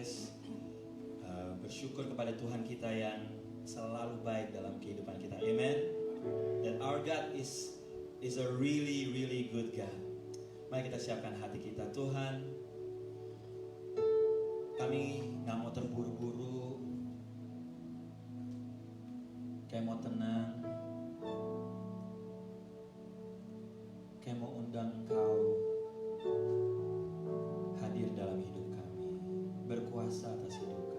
always bersyukur kepada Tuhan kita yang selalu baik dalam kehidupan kita. Amen. That our God is a really good God. Mari kita siapkan hati kita. Tuhan, kami gak mau terburu-buru, kayak mau tenang, kayak mau undang Engkau hadir dalam hidup kami, berkuasa atas hidup kami.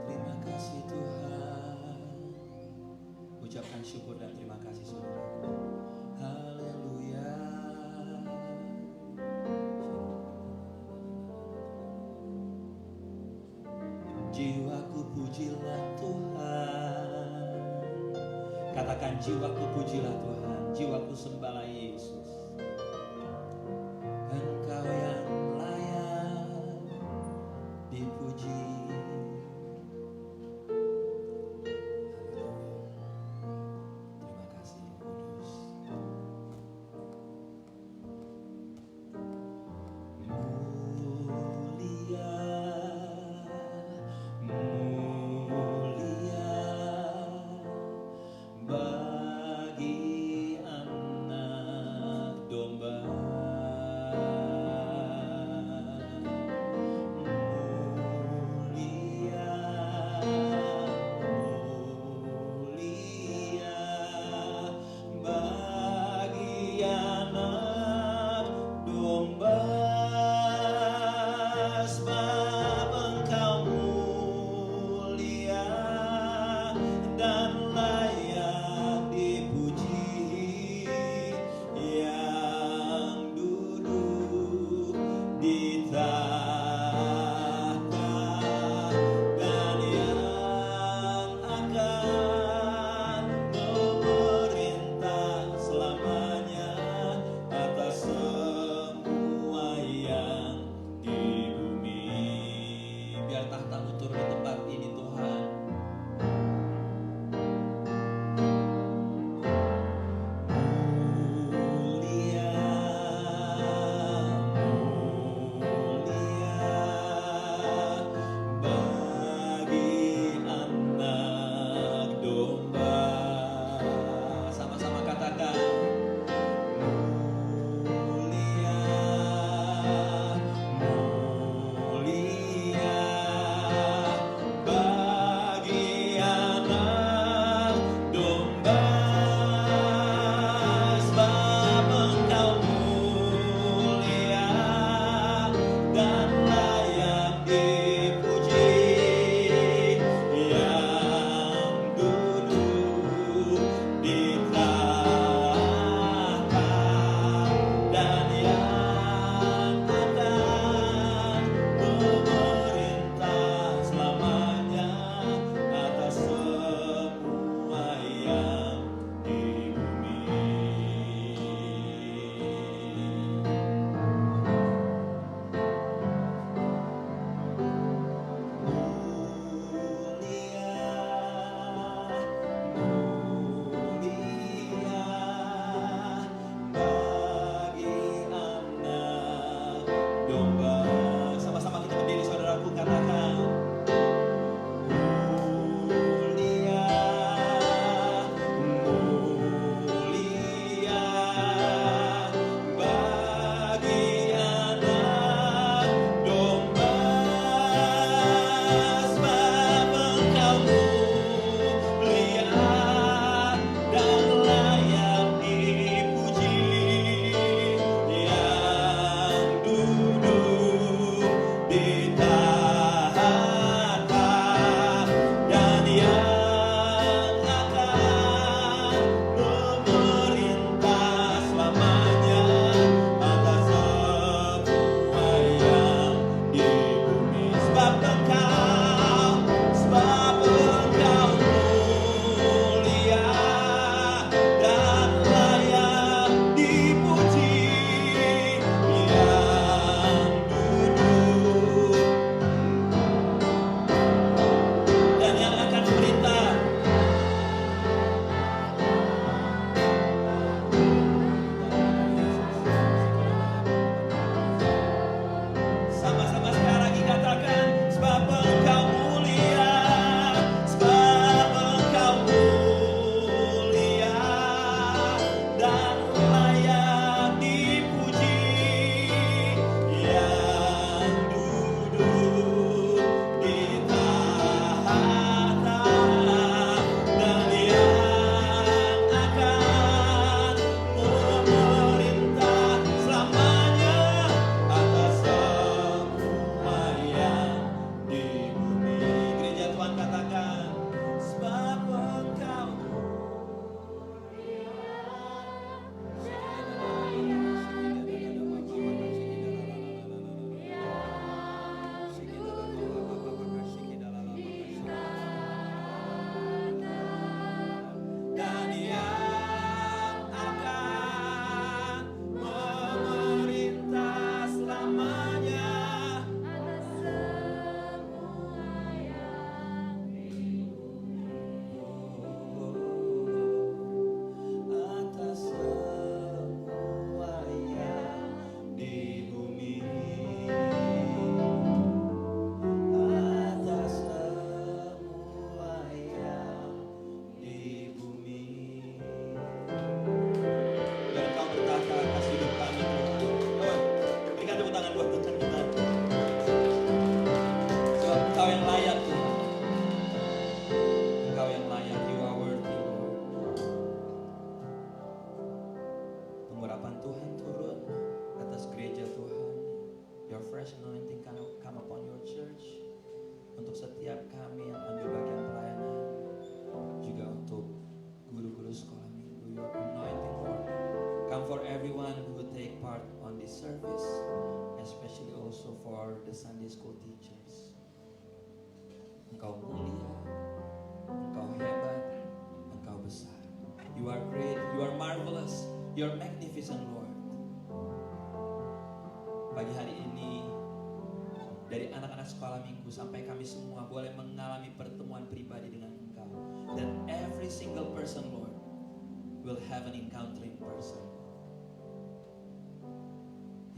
Terima kasih Tuhan. Ucapkan syukur dan terima kasih saudara. Haleluya. Jiwaku pujilah Tuhan. Katakan jiwaku pujilah Tuhan. Jiwaku sembahlah Yesus. Engkau yang layak dipuji. Terima kasih Roh Kudus. Mulia bagi anak Pengurapan Tuhan turun atas gereja Tuhan. Your fresh anointing come upon your church. Untuk setiap kami yang ambil bagian pelayanan, juga untuk guru-guru sekolah minggu, your anointing Lord come for everyone who take part on this service, especially also for the Sunday school teachers. Engkau mulia, Engkau hebat, Engkau besar. You are great, you are marvelous, you are magnificent Lord. Pagi hari ini, dari anak-anak sekolah minggu sampai kami semua boleh mengalami pertemuan pribadi dengan Engkau. That every single person, Lord, will have an encountering person.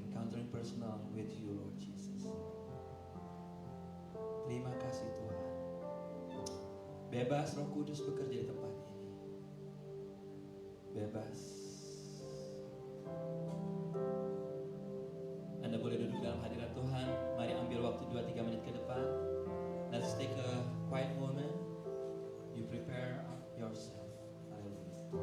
Encountering personal with you, Lord Jesus. Terima kasih Tuhan. Bebas Roh Kudus bekerja di tempat ini. Bebas. Anda boleh duduk dalam hadirat Tuhan. Mari ambil waktu 2-3 menit ke depan. Let's take a quiet moment. You prepare yourself. Hallelujah.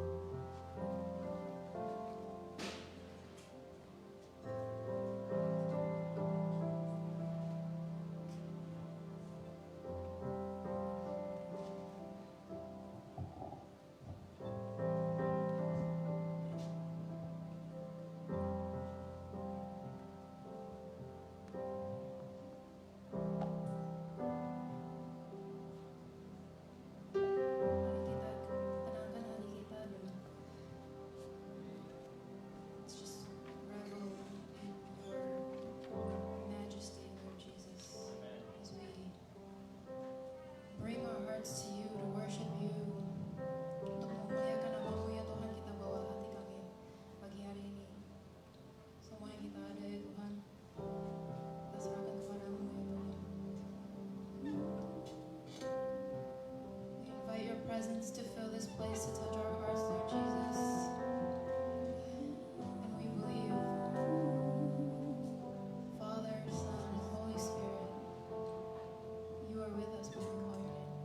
To you to worship you, untuk memuliakan nama-Mu ya Tuhan, kita bawa hati kami pagi hari ini. Semua yang kita ada ya Tuhan, kita serahkan kepadamu ya Tuhan. We invite your presence to fill this place, to touch our hearts, Lord Jesus. And we believe, Father, Son, and Holy Spirit, you are with us when we call your name.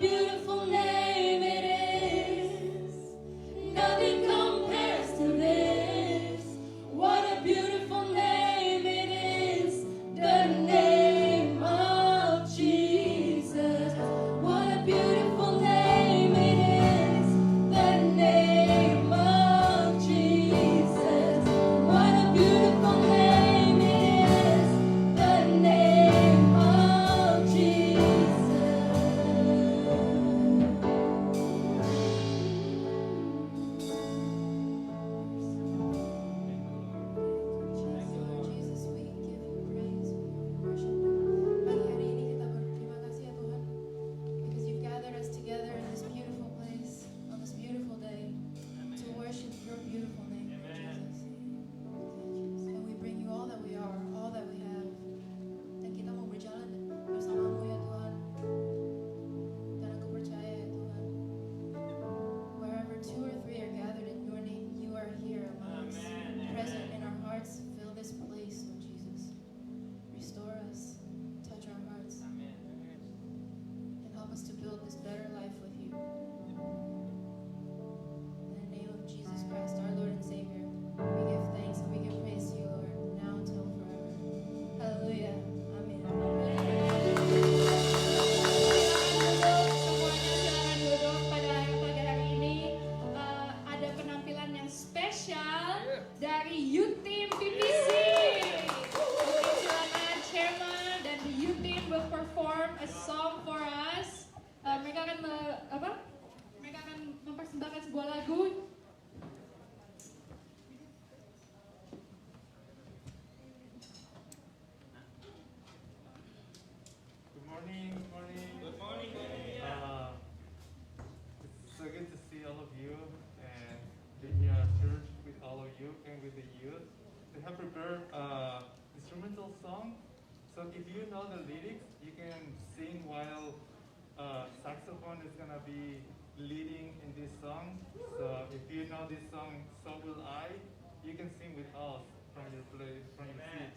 beautiful name it is. Nothing compares to this. What a beautiful name it is. The name of Jesus. What a beautiful name it is. The name of Jesus. What a beautiful name it is. The name of Jesus. Jesus, we give you praise, we worship you. Pagi hari ini kita berterima kasih ya Tuhan, because you've gathered us together in this beautiful place on this beautiful day to worship your beautiful name, Jesus. And we bring you all that we are, all that we have. Dan kita mau berjalan bersamamu ya Tuhan. Dan aku percaya ya Tuhan, wherever two or three are gathered in your name, you are here among us, present in our hearts. Fill this place, Lord Jesus. Restore us, touch our hearts, and help us to build this better life with you. In the name of Jesus Christ, our Lord and Savior, we give thanks and we give praise to you, Lord, now until forever. Hallelujah. Amin. Silakan duduk pada pagi hari ini. Ada penampilan yang spesial dari youth team PPC. Oke, silakan chairman dan the youth team will perform a song for us. Mereka akan Mereka akan mempersembahkan sebuah lagu. Good morning. Good morning. It's so good to see all of you and be here at church with all of you and with the youth. We have prepared instrumental song. So if you know the lyrics, you can sing while saxophone is gonna be leading in this song. So if you know this song, So Will I, you can sing with us from your place, from your seat.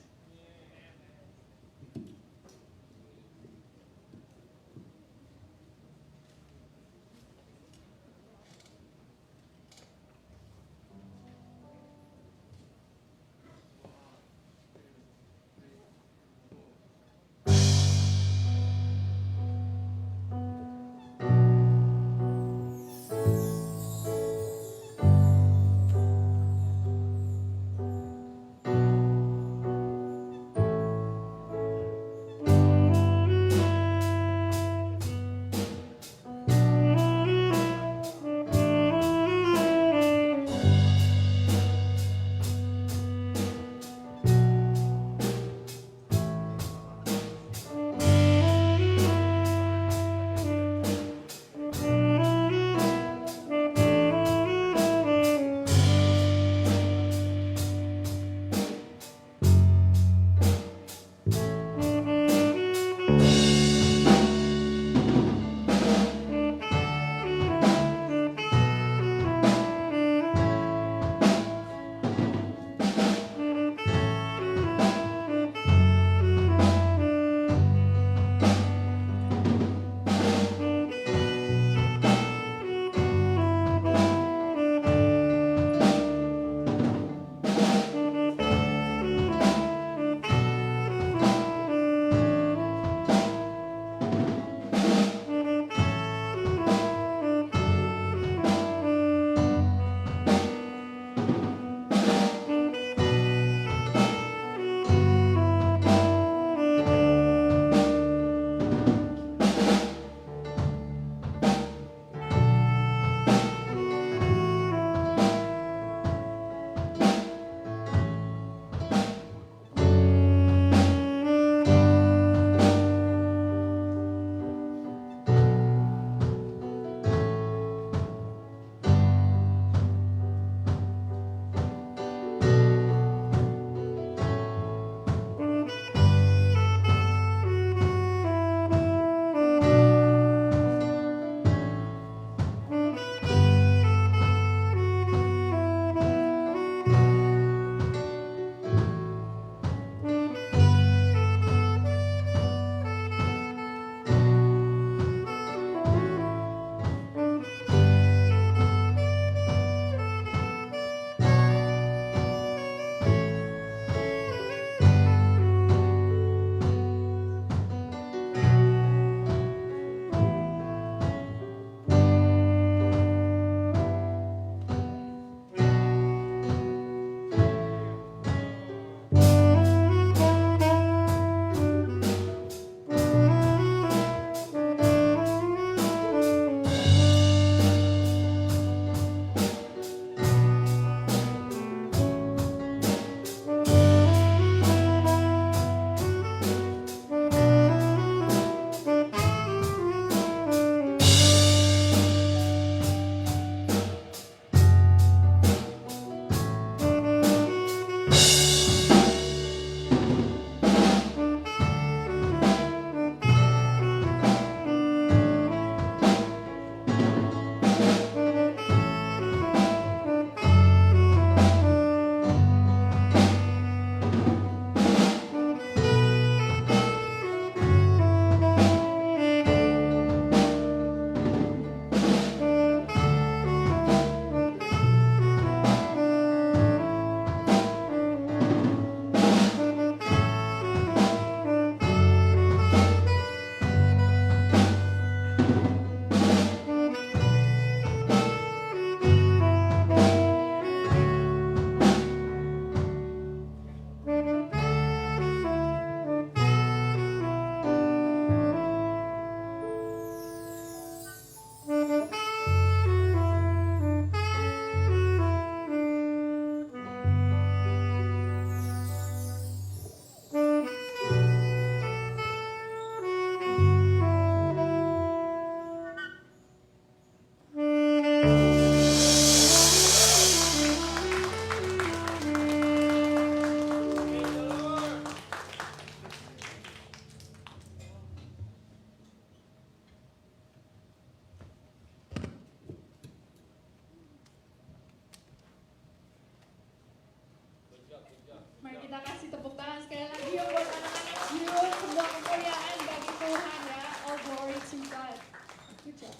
Good job.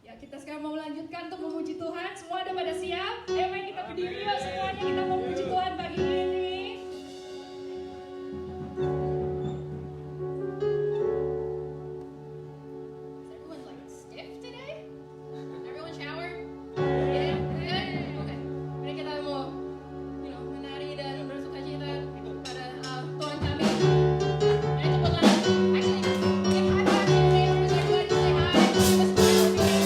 Ya, kita sekarang mau melanjutkan untuk memuji Tuhan. Semua udah pada siap? Ayo mari kita berdiri yuk semuanya, kita mau memuji Tuhan pagi ini. Is everyone like stiff today? Everyone showered? Yeah? Good? Okay. Mari kita mau, menari dan bersukacita pada Tuhan kami. Mari tepuk tangan. Actually, give high five to your neighbors. Everybody say hi. Give us a smile.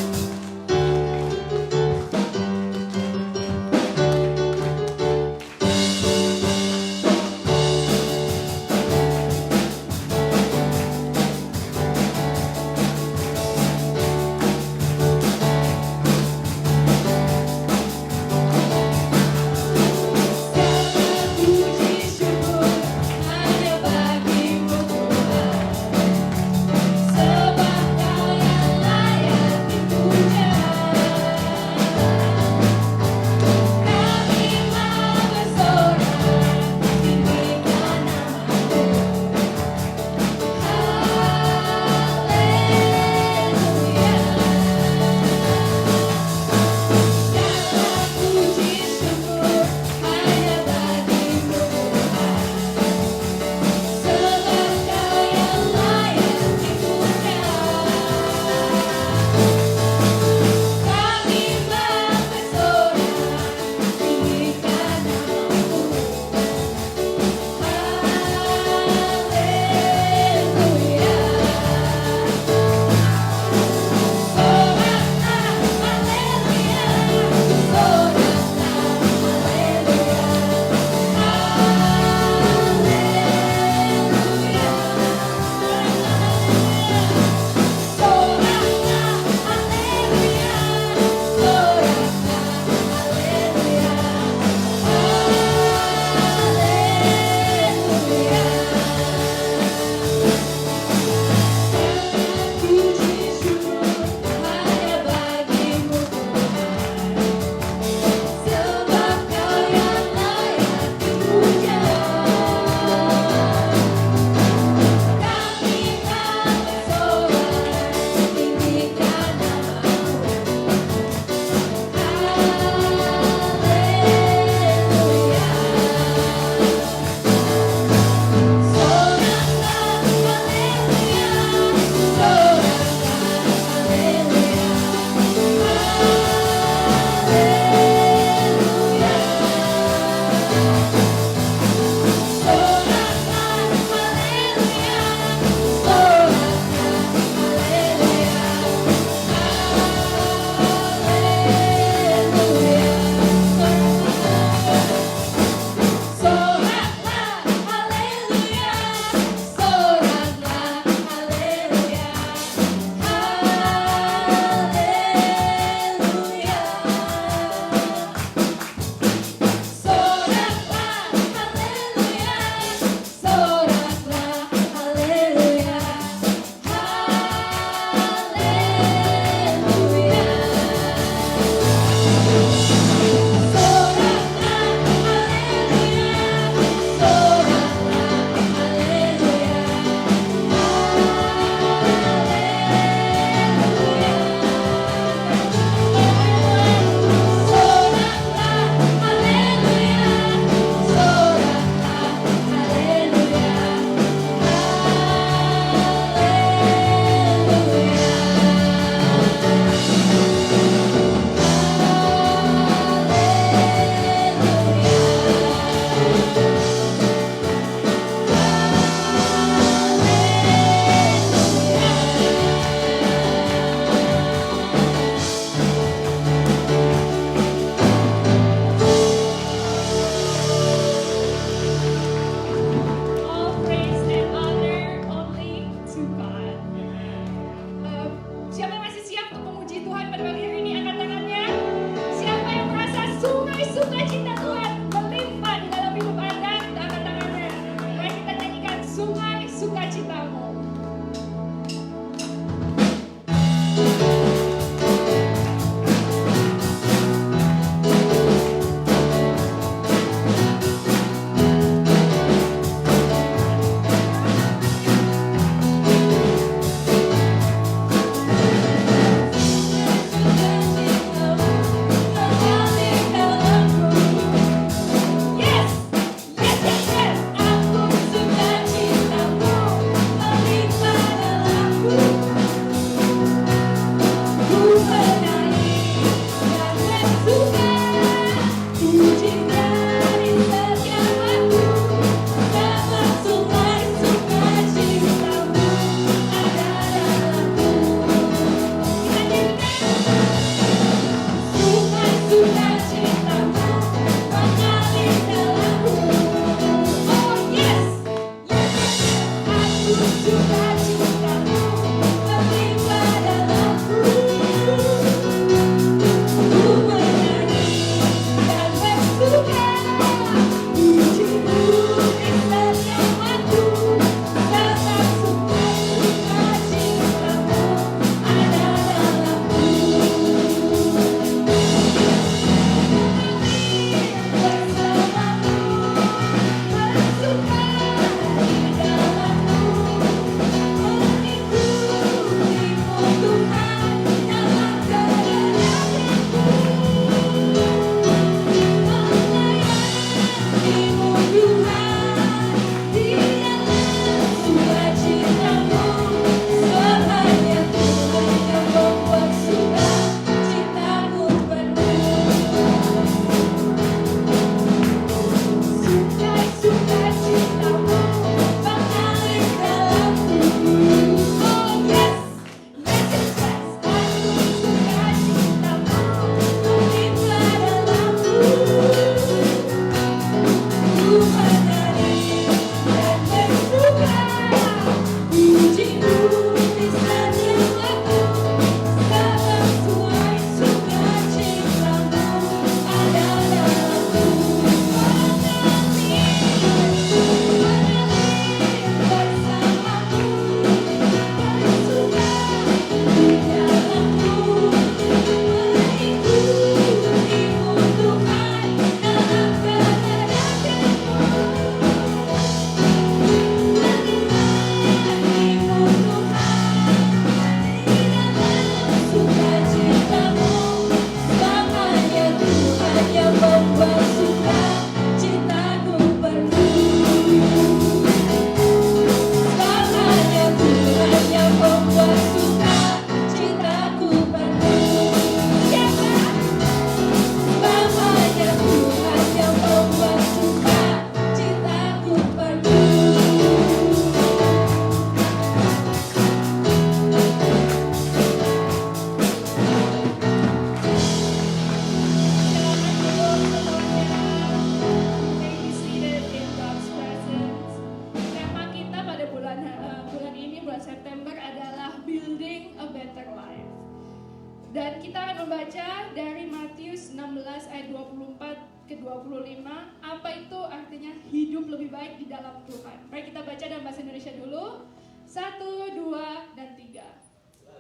Dan kita akan membaca dari Matius 16 ayat 24 ke 25. Apa itu artinya hidup lebih baik di dalam Tuhan. Mari kita baca dalam bahasa Indonesia dulu. 1, 2, dan 3.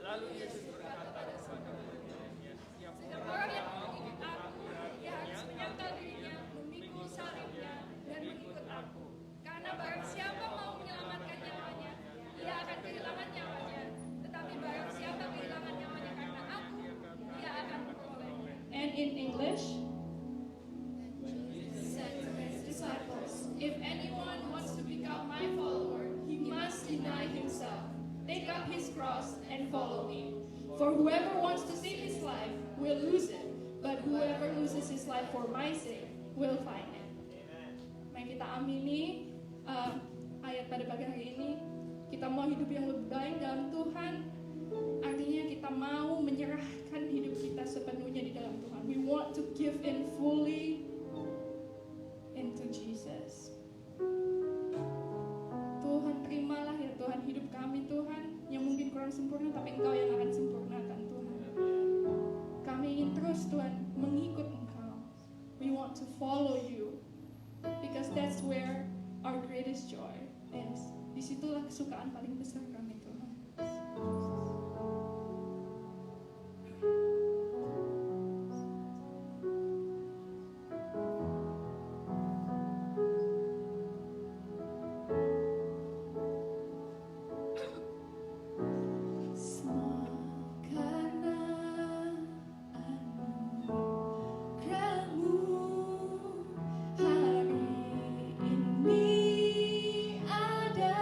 Lalu Yesus berkata pada murid-muridnya, Setiap orang yang mengikut aku, dia harus menyangkal dirinya, memikul salibnya, dan mengikut aku. Karena barang siapa mau menyelamatkan nyawanya, ia akan kehilangan nyawanya. Tetapi barang siapa kehilangan nyawanya karena aku, ia akan memperolehnya. And in English, Jesus said to his disciples, if anyone wants to become my follower, he must deny himself, take up his cross, and follow me. For whoever wants to save his life will lose it, but whoever loses his life for my sake will find it. Mari kita amini ayat pada pagi hari ini. Kita mau hidup yang lebih baik dalam Tuhan. Artinya kita mau menyerahkan hidup kita sepenuhnya di dalam Tuhan. We want to give in fully into Jesus. Tuhan, terimalah ya Tuhan hidup kami Tuhan, yang mungkin kurang sempurna, tapi Engkau yang akan sempurnakan Tuhan. Kami ingin terus Tuhan mengikut Engkau. We want to follow you because that's where our greatest joy is. Disitulah kesukaan paling besar kami Tuhan. Hari ini ada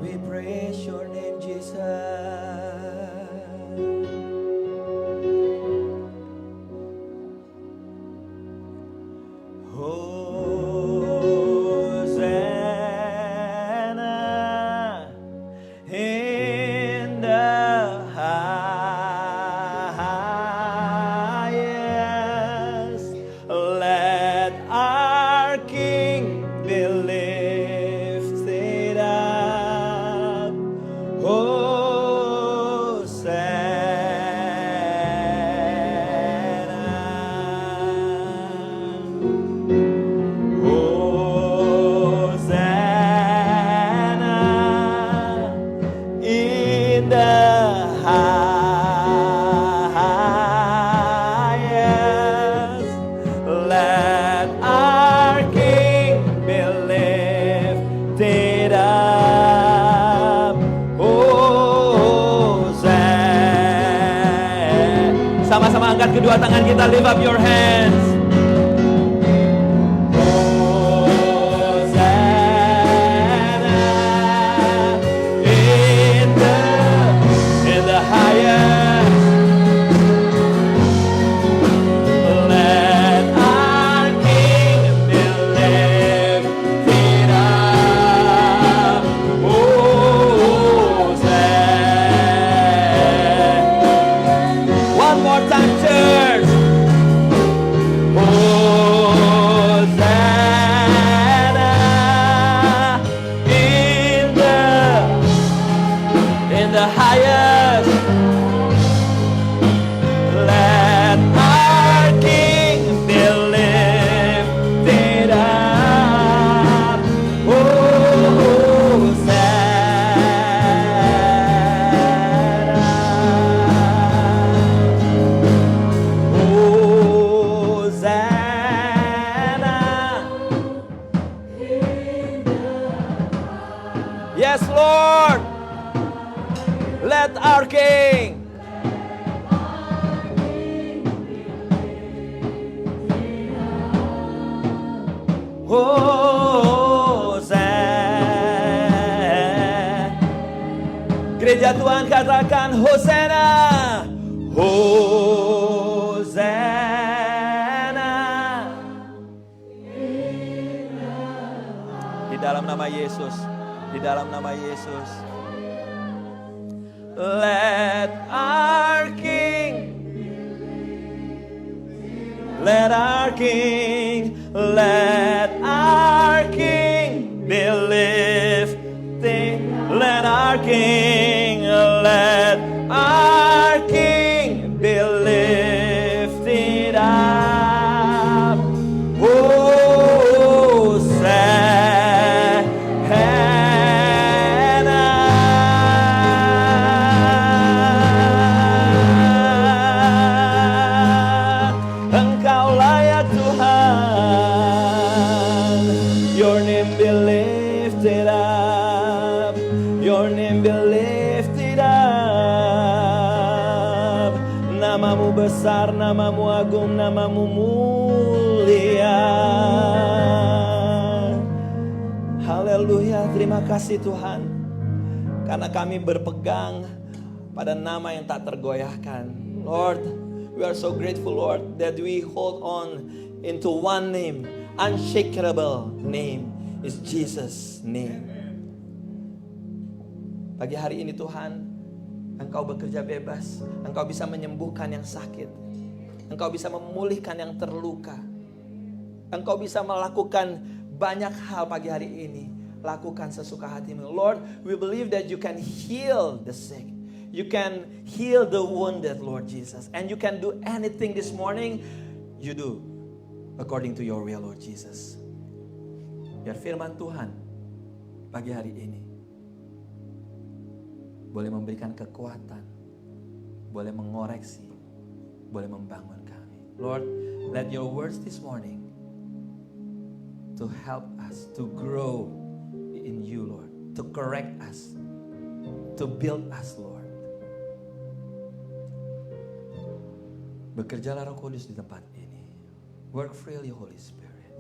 We praise your name, Jesus. Hosanna in the highest. Let our King be lifted up. Hosanna in the highest. Let our King be lifted up. Hosanna. Sama-sama angkat kedua tangan kita, lift up your hands. Yes, Lord. Let our King. Hosanna. Gereja Tuhan katakan Hosanna. Hosanna. Di dalam nama Yesus. Di dalam nama Yesus. Let our King, let our King, let our King be lifted. Let our King, let our King be lifted up. Namamu besar, namamu agung, namamu mulia. Haleluya, terima kasih Tuhan. Karena kami berpegang pada nama yang tak tergoyahkan. Lord, we are so grateful Lord that we hold on into one name, unshakable name is Jesus' name. Pagi hari ini Tuhan, Engkau bekerja bebas. Engkau bisa menyembuhkan yang sakit. Engkau bisa memulihkan yang terluka. Engkau bisa melakukan banyak hal pagi hari ini. Lakukan sesuka hatimu. Lord, we believe that you can heal the sick. You can heal the wounded, Lord Jesus. And you can do anything this morning, you do according to your will, Lord Jesus. Biar firman Tuhan pagi hari ini boleh memberikan kekuatan, boleh mengoreksi, boleh membangun kami. Lord, let your words this morning to help us to grow in you, Lord, to correct us, to build us, Lord. Bekerjalah Roh Kudus di tempat ini. Work freely, Holy Spirit.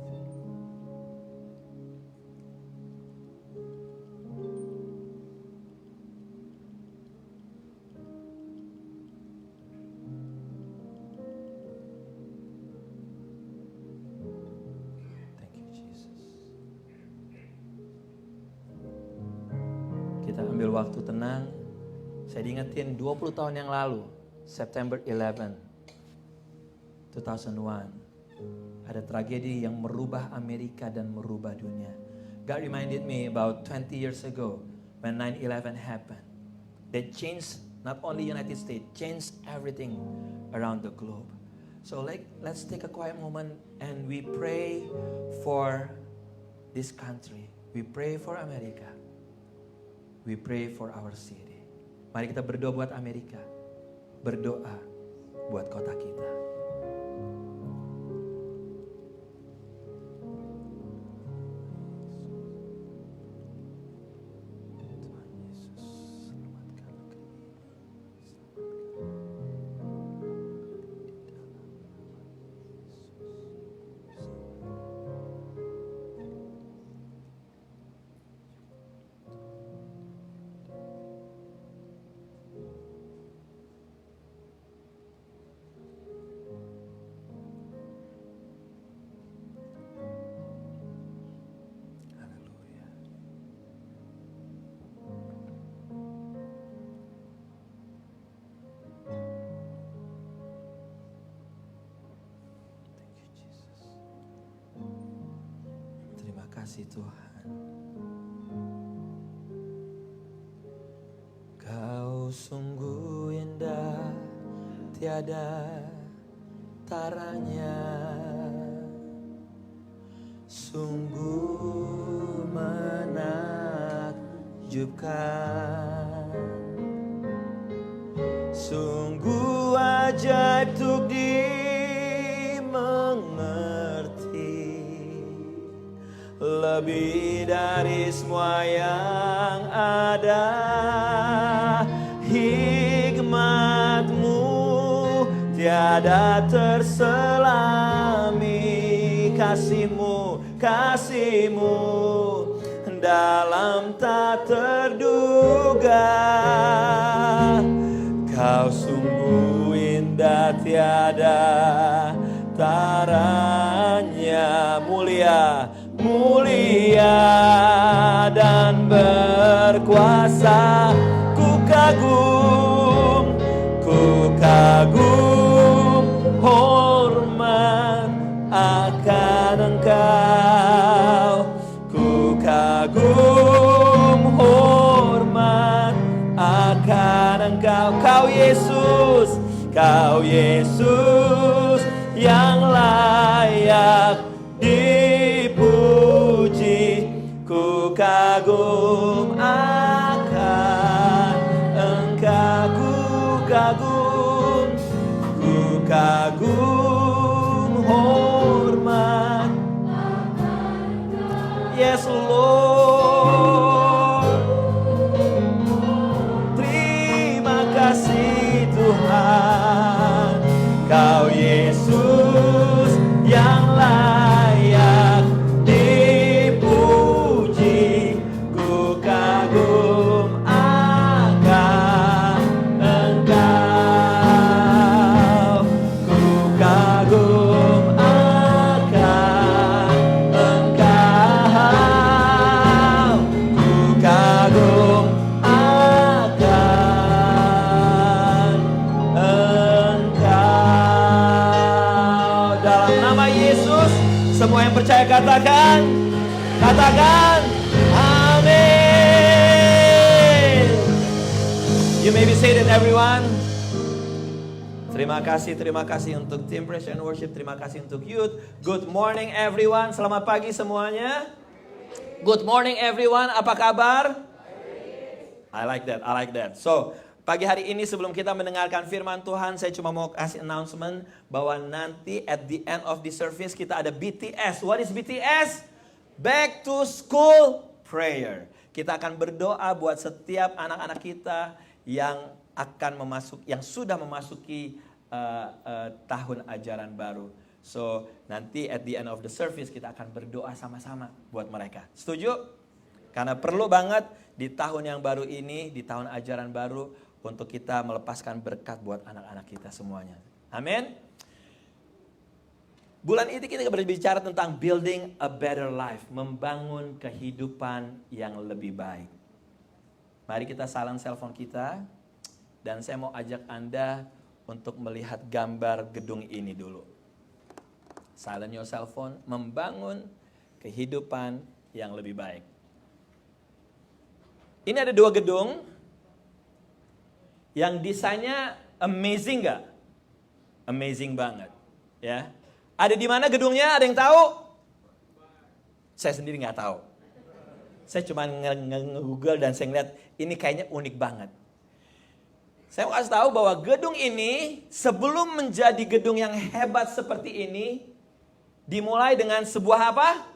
ambil waktu tenang. Saya diingetin 20 tahun yang lalu, September 11, 2001. Ada tragedi yang merubah Amerika dan merubah dunia. God reminded me about 20 years ago when 9/11 happened. That changed not only United States, changed everything around the globe. So let's take a quiet moment and we pray for this country. We pray for America. We pray for our city. Mari kita berdoa buat Amerika. Berdoa buat kota kita. Terima kasih Tuhan. Kau sungguh indah, tiada taranya. Sungguh menakjubkan. Sungguh ajaib untuk dimengerti. Lebih dari semua yang ada, hikmat-Mu tiada terselami. Kasih-Mu dalam tak terduga. Kau sungguh indah, tiada taranya. Mulia dan berkuasa. Ku kagum hormat akan Engkau. Ku kagum hormat akan Engkau. Kau Yesus yang layak dipuji. Ku kagum akan Engkau. Ku kagum hormat. Yes Lord. Terima kasih Tuhan. Kau Yesus yang layak dipuji. Ku kagum akan Engkau. Ku kagum akan Engkau. Ku kagum akan Engkau. Dalam nama Yesus, semua yang percaya katakan amin. You may be seated everyone. Terima kasih untuk tim Praise and Worship. Terima kasih untuk youth. Good morning everyone. Selamat pagi semuanya. Good morning everyone. Apa kabar? I like that. So, pagi hari ini sebelum kita mendengarkan firman Tuhan, saya cuma mau kasih announcement bahwa nanti at the end of the service kita ada BTS. What is BTS? Back to School Prayer. Kita akan berdoa buat setiap anak-anak kita yang sudah memasuki tahun ajaran baru. So, nanti at the end of the service kita akan berdoa sama-sama buat mereka. Setuju? Karena perlu banget di tahun yang baru ini, di tahun ajaran baru, untuk kita melepaskan berkat buat anak-anak kita semuanya. Amin. Bulan ini kita berbicara tentang building a better life, membangun kehidupan yang lebih baik. Mari kita silent cellphone kita. Dan saya mau ajak Anda untuk melihat gambar gedung ini dulu. Silent your cell phone, membangun kehidupan yang lebih baik. Ini ada 2 gedung yang desainnya amazing gak? Amazing banget. Ya. Ada di mana gedungnya? Ada yang tahu? Saya sendiri nggak tahu. Saya cuma nge-google dan saya ngeliat ini kayaknya unik banget. Saya mau kasih tahu bahwa gedung ini sebelum menjadi gedung yang hebat seperti ini dimulai dengan sebuah apa?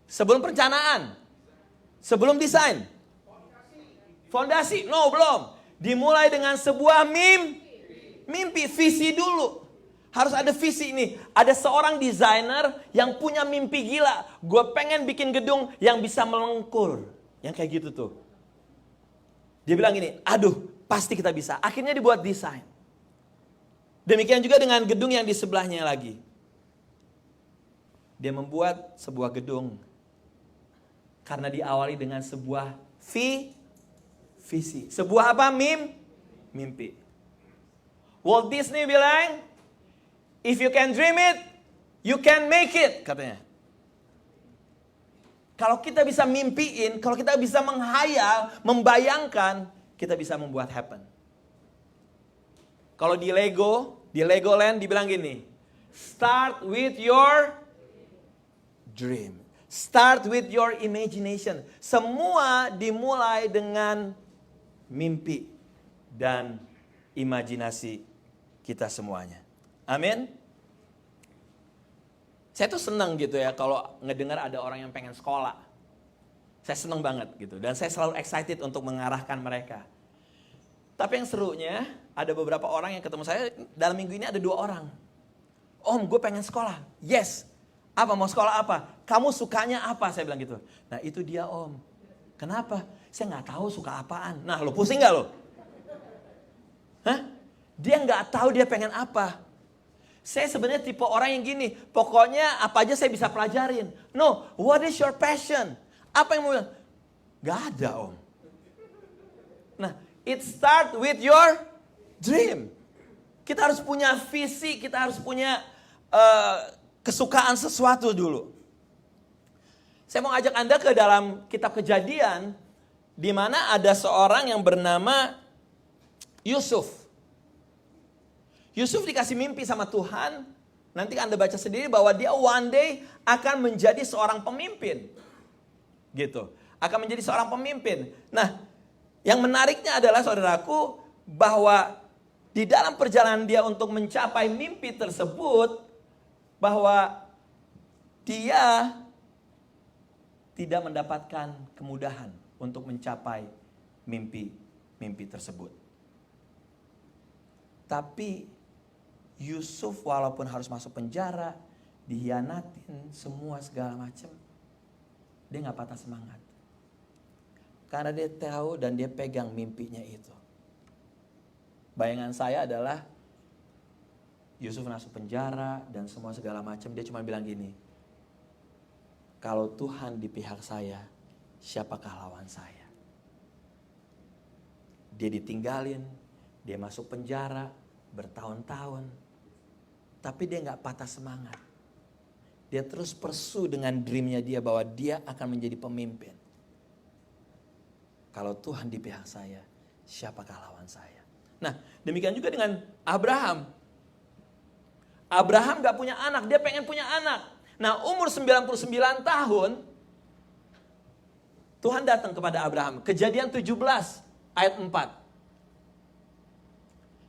Sebelum perencanaan. Sebelum desain. Fondasi. No, belum. Dimulai dengan sebuah mimpi, visi dulu. Harus ada visi ini. Ada seorang desainer yang punya mimpi gila. Gue pengen bikin gedung yang bisa melengkur. Yang kayak gitu tuh. Dia bilang gini, aduh pasti kita bisa. Akhirnya dibuat desain. Demikian juga dengan gedung yang di sebelahnya lagi. Dia membuat sebuah gedung. Karena diawali dengan sebuah visi. Sebuah apa? Mimpi. Walt Disney bilang, if you can dream it, you can make it, katanya. Kalau kita bisa mimpiin, kalau kita bisa menghayal, membayangkan, kita bisa membuat happen. Kalau di Legoland dibilang gini, start with your dream. Start with your imagination. Semua dimulai dengan mimpi dan imajinasi kita semuanya. Amin. Saya tuh senang gitu ya kalau ngedengar ada orang yang pengen sekolah. Saya senang banget gitu. Dan saya selalu excited untuk mengarahkan mereka. Tapi yang serunya ada beberapa orang yang ketemu saya dalam minggu ini ada 2 orang. Om, gue pengen sekolah. Yes. Apa, mau sekolah apa? Kamu sukanya apa? Saya bilang gitu. Nah itu dia om. Kenapa? Saya gak tahu suka apaan. Nah lo pusing gak lo? Hah? Dia gak tahu dia pengen apa. Saya sebenarnya tipe orang yang gini, pokoknya apa aja saya bisa pelajarin. No, what is your passion? Apa yang mau bilang? Gak ada om. Nah, it start with your dream. Kita harus punya visi, kita harus punya kesukaan sesuatu dulu. Saya mau ajak Anda ke dalam kitab Kejadian, di mana ada seorang yang bernama Yusuf. Yusuf dikasih mimpi sama Tuhan. Nanti Anda baca sendiri bahwa dia one day akan menjadi seorang pemimpin. Gitu. Akan menjadi seorang pemimpin. Nah, yang menariknya adalah saudaraku, bahwa di dalam perjalanan dia untuk mencapai mimpi tersebut, bahwa dia tidak mendapatkan kemudahan untuk mencapai mimpi tersebut. Tapi Yusuf walaupun harus masuk penjara, dihianatin, semua segala macam, dia gak patah semangat. Karena dia tahu dan dia pegang mimpinya itu. Bayangan saya adalah Yusuf masuk penjara dan semua segala macam, dia cuma bilang gini, kalau Tuhan di pihak saya, siapakah lawan saya? Dia ditinggalin, dia masuk penjara bertahun-tahun. Tapi dia gak patah semangat. Dia terus pursue dengan dreamnya dia bahwa dia akan menjadi pemimpin. Kalau Tuhan di pihak saya, siapakah lawan saya? Nah, demikian juga dengan Abraham. Abraham gak punya anak, dia pengen punya anak. Nah, umur 99 tahun, Tuhan datang kepada Abraham. Kejadian 17 ayat 4.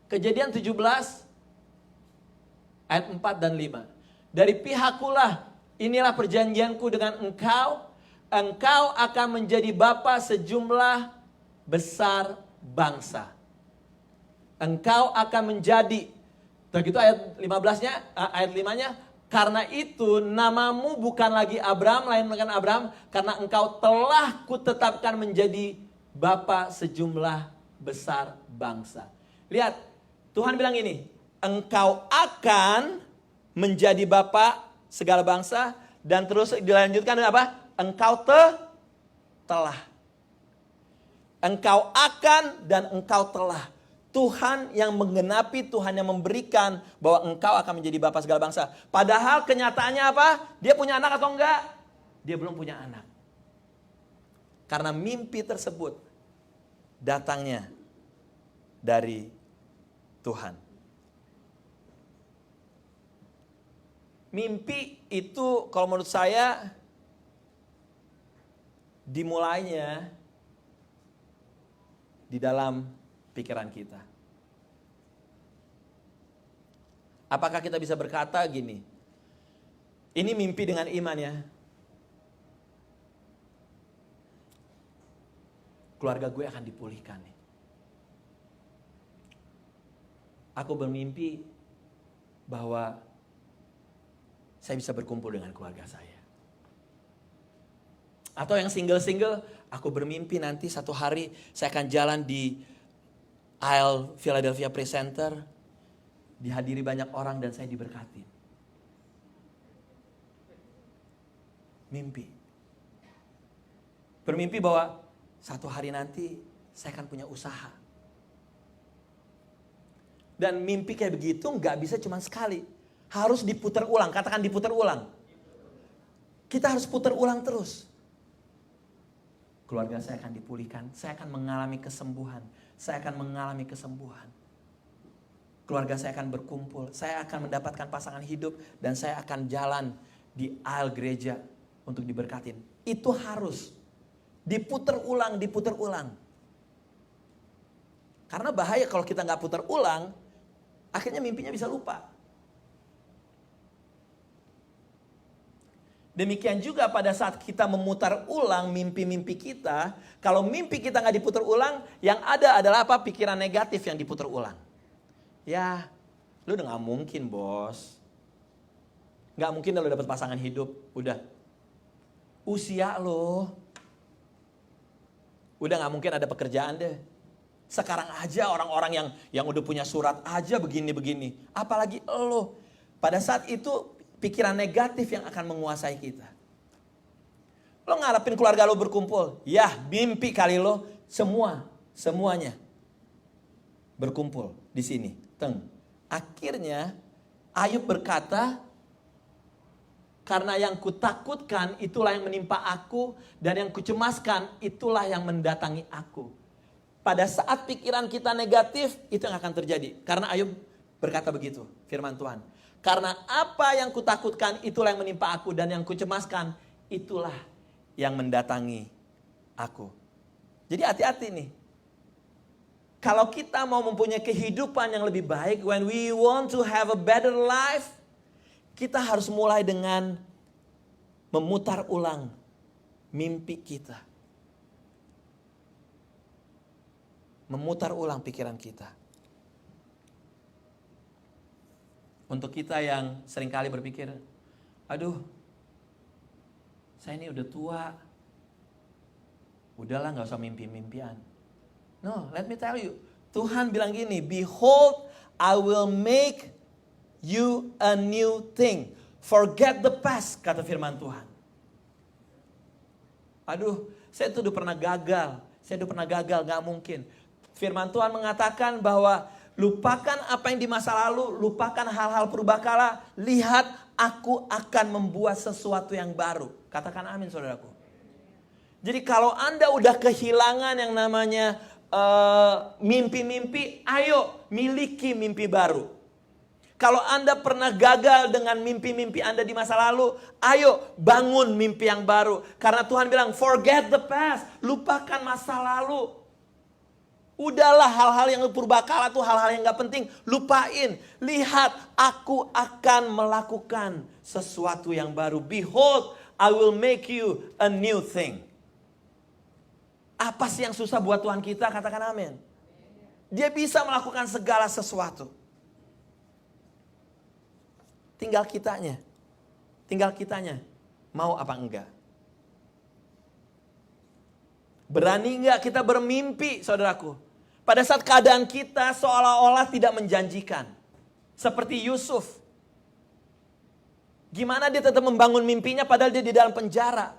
Kejadian 17 ayat 4 dan 5. Dari pihakkulah, inilah perjanjianku dengan engkau. Engkau akan menjadi bapa sejumlah besar bangsa. Engkau akan menjadi, begitu ayat 15-nya, ayat 5-nya, karena itu namamu bukan lagi Abraham, melainkan Abraham, karena engkau telah kutetapkan menjadi bapa sejumlah besar bangsa. Lihat, Tuhan bilang ini, engkau akan menjadi bapa segala bangsa, dan terus dilanjutkan dengan apa? Engkau telah. Engkau akan dan engkau telah. Tuhan yang menggenapi, Tuhan yang memberikan bahwa engkau akan menjadi bapa segala bangsa. Padahal kenyataannya apa? Dia punya anak atau enggak? Dia belum punya anak. Karena mimpi tersebut datangnya dari Tuhan. Mimpi itu kalau menurut saya dimulainya di dalam pikiran kita. Apakah kita bisa berkata gini, ini mimpi dengan iman ya. Keluarga gue akan dipulihkan nih. Aku bermimpi bahwa saya bisa berkumpul dengan keluarga saya. Atau yang single-single, aku bermimpi nanti satu hari saya akan jalan di aisle Philadelphia Praise Center, dihadiri banyak orang dan saya diberkati. Mimpi. Bermimpi bahwa satu hari nanti saya akan punya usaha. Dan mimpi kayak begitu nggak bisa cuma sekali. Harus diputar ulang, katakan diputar ulang. Kita harus putar ulang terus. Keluarga saya akan dipulihkan, saya akan mengalami kesembuhan. Saya akan mengalami kesembuhan. Keluarga saya akan berkumpul, saya akan mendapatkan pasangan hidup, dan saya akan jalan di aisle gereja untuk diberkatin. Itu harus diputar ulang, diputar ulang. Karena bahaya kalau kita nggak putar ulang, akhirnya mimpinya bisa lupa. Demikian juga pada saat kita memutar ulang mimpi-mimpi kita, kalau mimpi kita nggak diputar ulang, yang ada adalah apa? Pikiran negatif yang diputar ulang. Ya, lu udah nggak mungkin bos, nggak mungkin lu dapet pasangan hidup, udah. Usia lo, udah nggak mungkin ada pekerjaan deh. Sekarang aja orang-orang yang udah punya surat aja begini-begini, apalagi lo. Pada saat itu pikiran negatif yang akan menguasai kita. Lo ngarepin keluarga lo berkumpul. Ya, mimpi kali lo semuanya berkumpul di sini. Akhirnya Ayub berkata, karena yang kutakutkan itulah yang menimpa aku, dan yang kucemaskan itulah yang mendatangi aku. Pada saat pikiran kita negatif, itu yang akan terjadi. Karena Ayub berkata begitu, firman Tuhan. Karena apa yang kutakutkan itulah yang menimpa aku, dan yang kucemaskan itulah yang mendatangi aku. Jadi hati-hati nih. Kalau kita mau mempunyai kehidupan yang lebih baik, when we want to have a better life, kita harus mulai dengan memutar ulang mimpi kita. Memutar ulang pikiran kita. Untuk kita yang seringkali berpikir, aduh, saya ini udah tua. Udahlah gak usah mimpi-mimpian. No, let me tell you. Tuhan bilang gini, behold, I will make you a new thing. Forget the past, kata firman Tuhan. Aduh, saya tuh udah pernah gagal. Gak mungkin. Firman Tuhan mengatakan bahwa lupakan apa yang di masa lalu, lupakan hal-hal purbakala. Lihat, aku akan membuat sesuatu yang baru. Katakan amin, saudaraku. Jadi kalau Anda udah kehilangan yang namanya mimpi-mimpi, ayo miliki mimpi baru. Kalau Anda pernah gagal dengan mimpi-mimpi Anda di masa lalu, ayo bangun mimpi yang baru. Karena Tuhan bilang, forget the past, lupakan masa lalu. Udahlah hal-hal yang purbakala tuh hal-hal yang gak penting. Lupain. Lihat, aku akan melakukan sesuatu yang baru. Behold, I will make you a new thing. Apa sih yang susah buat Tuhan kita? Katakan amin. Dia bisa melakukan segala sesuatu. Tinggal kitanya. Mau apa enggak? Berani enggak kita bermimpi, saudaraku? Pada saat keadaan kita seolah-olah tidak menjanjikan. Seperti Yusuf. Gimana dia tetap membangun mimpinya padahal dia di dalam penjara.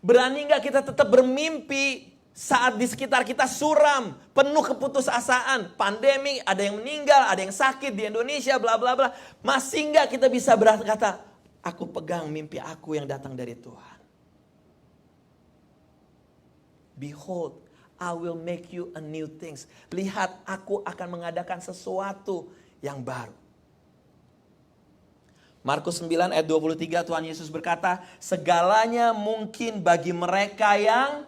Berani nggak kita tetap bermimpi saat di sekitar kita suram, penuh keputusasaan, pandemi, ada yang meninggal, ada yang sakit di Indonesia, bla bla bla. Masih nggak kita bisa berkata, aku pegang mimpi aku yang datang dari Tuhan. Behold, I will make you a new things. Lihat, aku akan mengadakan sesuatu yang baru. Markus 9 ayat 23 Tuhan Yesus berkata, segalanya mungkin bagi mereka yang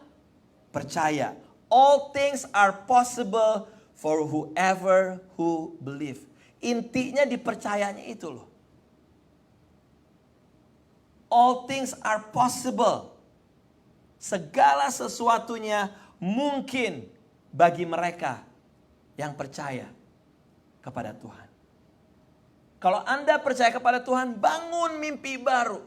percaya. All things are possible for whoever who believe. Intinya dipercayanya itu loh. All things are possible. Segala sesuatunya mungkin bagi mereka yang percaya kepada Tuhan. Kalau Anda percaya kepada Tuhan, bangun mimpi baru.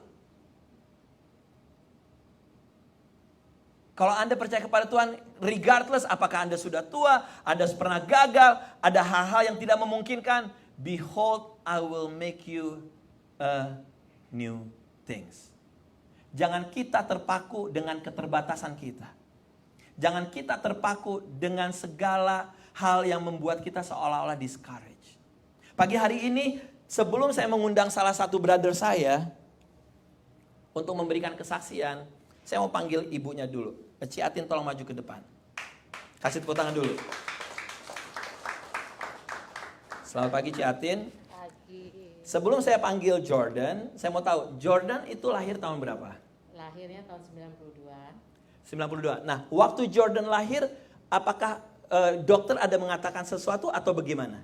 Kalau Anda percaya kepada Tuhan, regardless apakah Anda sudah tua, Anda pernah gagal, ada hal-hal yang tidak memungkinkan, behold, I will make you a new things. Jangan kita terpaku dengan keterbatasan kita. Jangan kita terpaku dengan segala hal yang membuat kita seolah-olah discouraged. Pagi hari ini, sebelum saya mengundang salah satu brother saya untuk memberikan kesaksian, saya mau panggil ibunya dulu. Ci Atin, tolong maju ke depan. Kasih tepuk tangan dulu. Selamat pagi Ci Atin. Sebelum saya panggil Jordan, saya mau tahu, Jordan itu lahir tahun berapa? Lahirnya tahun 92. 92. Nah, waktu Jordan lahir, apakah dokter ada mengatakan sesuatu atau bagaimana?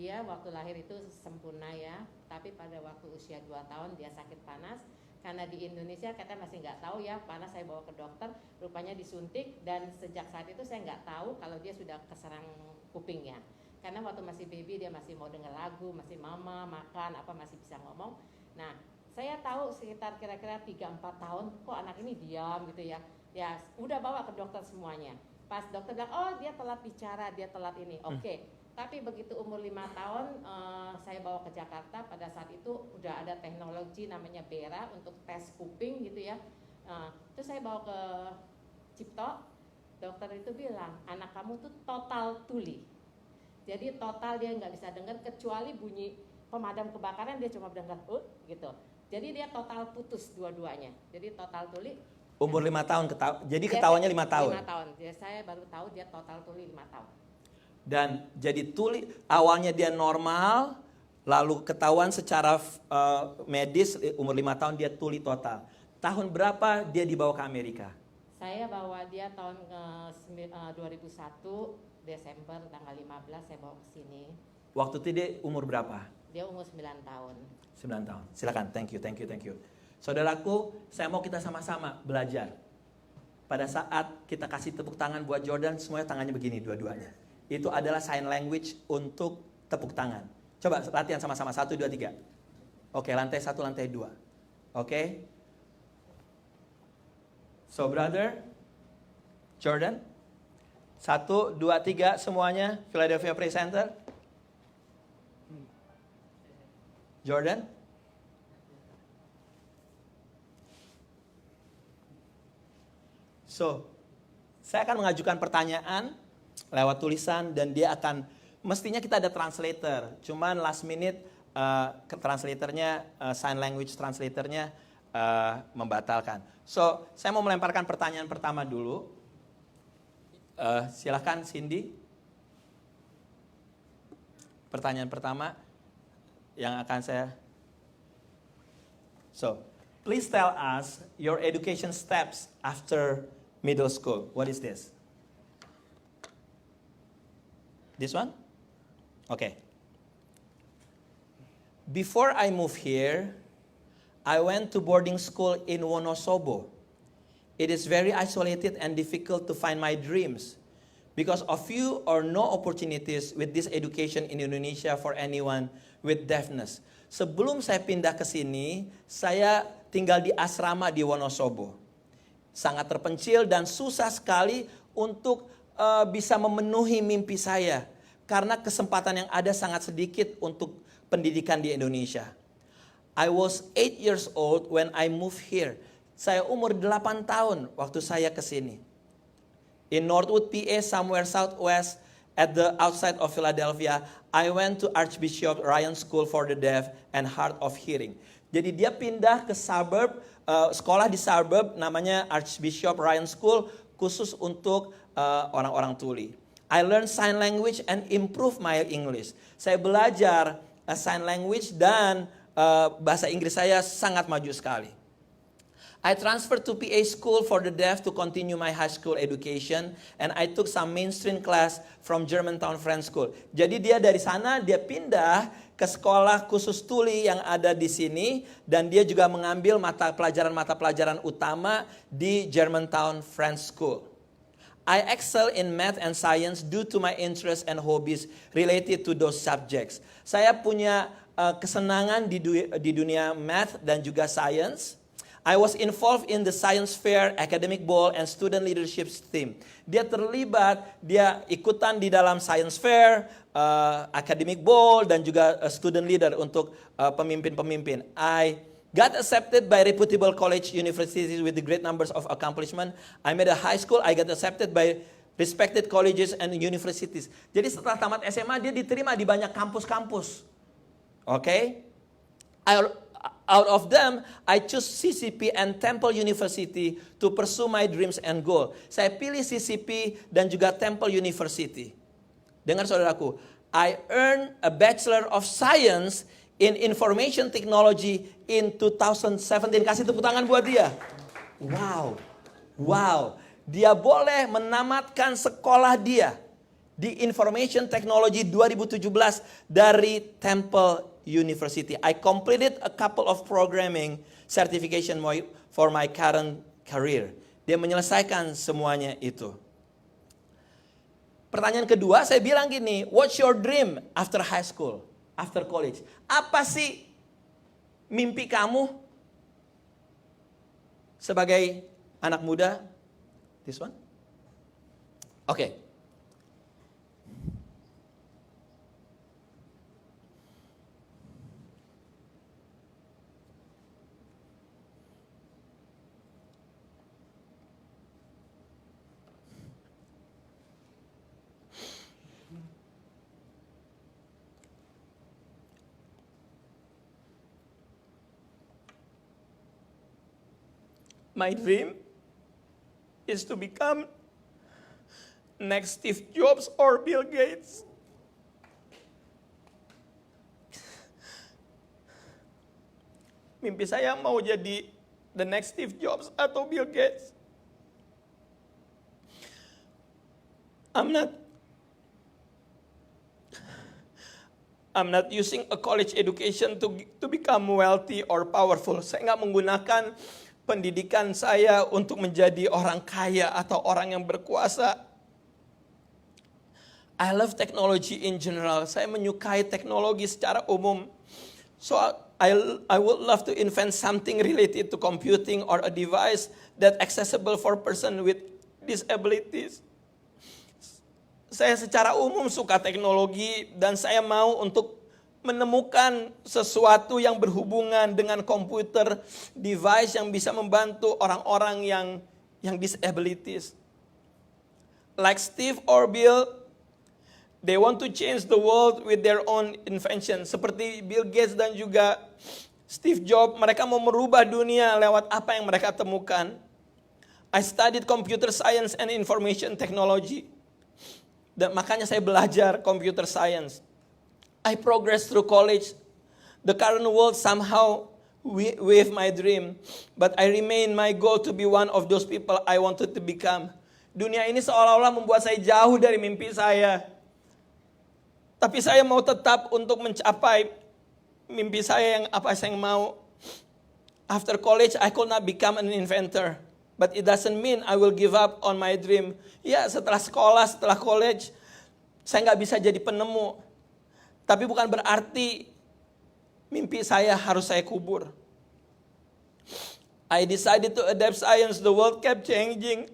Dia waktu lahir itu sempurna ya, tapi pada waktu usia 2 tahun dia sakit panas. Karena di Indonesia kita masih nggak tahu ya, panas saya bawa ke dokter, rupanya disuntik dan sejak saat itu saya nggak tahu kalau dia sudah keserang kupingnya. Karena waktu masih baby dia masih mau dengar lagu, masih mama, makan, apa masih bisa ngomong. Nah, saya tahu sekitar kira-kira 3-4 tahun kok anak ini diam gitu ya. Ya, udah bawa ke dokter semuanya. Pas dokter bilang, oh dia telat bicara, dia telat ini. Oke. Tapi begitu umur 5 tahun saya bawa ke Jakarta, pada saat itu udah ada teknologi namanya Bera untuk tes kuping gitu ya. Terus saya bawa ke Cipto, dokter itu bilang anak kamu tuh total tuli. Jadi total dia nggak bisa dengar kecuali bunyi pemadam kebakaran dia cuma dengar gitu. Jadi dia total putus dua-duanya. Jadi total tuli. Umur 5 tahun, jadi ketawanya 5 tahun. 5 tahun. Jadi saya baru tahu dia total tuli 5 tahun. Dan jadi tuli, awalnya dia normal, lalu ketahuan secara medis umur 5 tahun dia tuli total. Tahun berapa dia dibawa ke Amerika? Saya bawa dia tahun 2001 Desember tanggal 15 saya bawa ke sini. Waktu itu dia umur berapa? Dia umur 9 tahun. 9 tahun. Silakan, thank you. Saudaraku, saya mau kita sama-sama belajar. Pada saat kita kasih tepuk tangan buat Jordan, semuanya tangannya begini dua-duanya. Itu adalah sign language untuk tepuk tangan. Coba latihan sama-sama, 1, 2, 3. Oke, lantai 1, lantai 2. Oke. So brother, Jordan, 1, 2, 3 semuanya, Philadelphia Praise Center. Jordan. So, saya akan mengajukan pertanyaan lewat tulisan dan dia akan, mestinya kita ada translator, cuman last minute translatornya, sign language translatornya membatalkan. So, saya mau melemparkan pertanyaan pertama dulu. Silakan Cindy. Pertanyaan pertama yang akan saya. So, please tell us your education steps after middle school. What is this? This one? Okay. Before I moved here, I went to boarding school in Wonosobo. It is very isolated and difficult to find my dreams because of few or no opportunities with this education in Indonesia for anyone with deafness. Sebelum saya pindah ke sini, saya tinggal di asrama di Wonosobo. Sangat terpencil dan susah sekali untuk bisa memenuhi mimpi saya karena kesempatan yang ada sangat sedikit untuk pendidikan di Indonesia. I was 8 years old when I moved here. Saya umur 8 tahun waktu saya ke sini. In Northwood, PA, somewhere southwest at the outside of Philadelphia, I went to Archbishop Ryan School for the Deaf and Hard of Hearing. Jadi dia pindah ke suburb, sekolah di suburb namanya Archbishop Ryan School khusus untuk orang-orang tuli. I learned sign language and improve my English. Saya belajar sign language dan bahasa Inggris saya sangat maju sekali. I transferred to PA School for the Deaf to continue my high school education, and I took some mainstream class from Germantown Friends School. Jadi dia dari sana dia pindah ke sekolah khusus tuli yang ada di sini, dan dia juga mengambil mata pelajaran utama di Germantown Friends School. I excel in math and science due to my interests and hobbies related to those subjects. Saya punya kesenangan di dunia math dan juga science. I was involved in the science fair, academic ball, and student leadership team. Dia terlibat, dia ikutan di dalam science fair, academic ball, dan juga student leader untuk pemimpin-pemimpin. I got accepted by reputable college universities with the great numbers of accomplishment. I made a high school, I got accepted by respected colleges and universities. Jadi setelah tamat SMA, dia diterima di banyak kampus-kampus. Okay? Out of them, I choose CCP and Temple University to pursue my dreams and goal. Saya pilih CCP dan juga Temple University. Dengar saudaraku, I earned a Bachelor of Science in Information Technology in 2017. Kasih tepuk tangan buat dia. Wow. Dia boleh menamatkan sekolah dia di Information Technology 2017 dari Temple University. I completed a couple of programming certification for my current career. Dia menyelesaikan semuanya itu. Pertanyaan kedua, saya bilang gini, what's your dream after high school, after college? Apa sih mimpi kamu sebagai anak muda? This one? Okay. My dream is to become next Steve Jobs or Bill Gates. Mimpi saya mau jadi the next Steve Jobs atau Bill Gates. I'm not using a college education to become wealthy or powerful. Saya nggak menggunakan pendidikan saya untuk menjadi orang kaya atau orang yang berkuasa. I love technology in general. Saya menyukai teknologi secara umum. So I would love to invent something related to computing or a device that accessible for person with disabilities. Saya secara umum suka teknologi dan saya mau untuk menemukan sesuatu yang berhubungan dengan komputer, device yang bisa membantu orang-orang yang disabilities. Like Steve or Bill, they want to change the world with their own invention. Seperti Bill Gates dan juga Steve Jobs, mereka mau merubah dunia lewat apa yang mereka temukan. I studied computer science and information technology. Dan makanya saya belajar computer science. I progressed through college. The current world somehow with my dream, but I remain my goal to be one of those people I wanted to become. Dunia ini seolah-olah membuat saya jauh dari mimpi saya. Tapi saya mau tetap untuk mencapai mimpi saya yang apa saya mau. After college, I could not become an inventor, but it doesn't mean I will give up on my dream. Ya, setelah sekolah, setelah college, saya nggak bisa jadi penemu. Tapi bukan berarti mimpi saya harus saya kubur. I decided to adapt science. The world kept changing.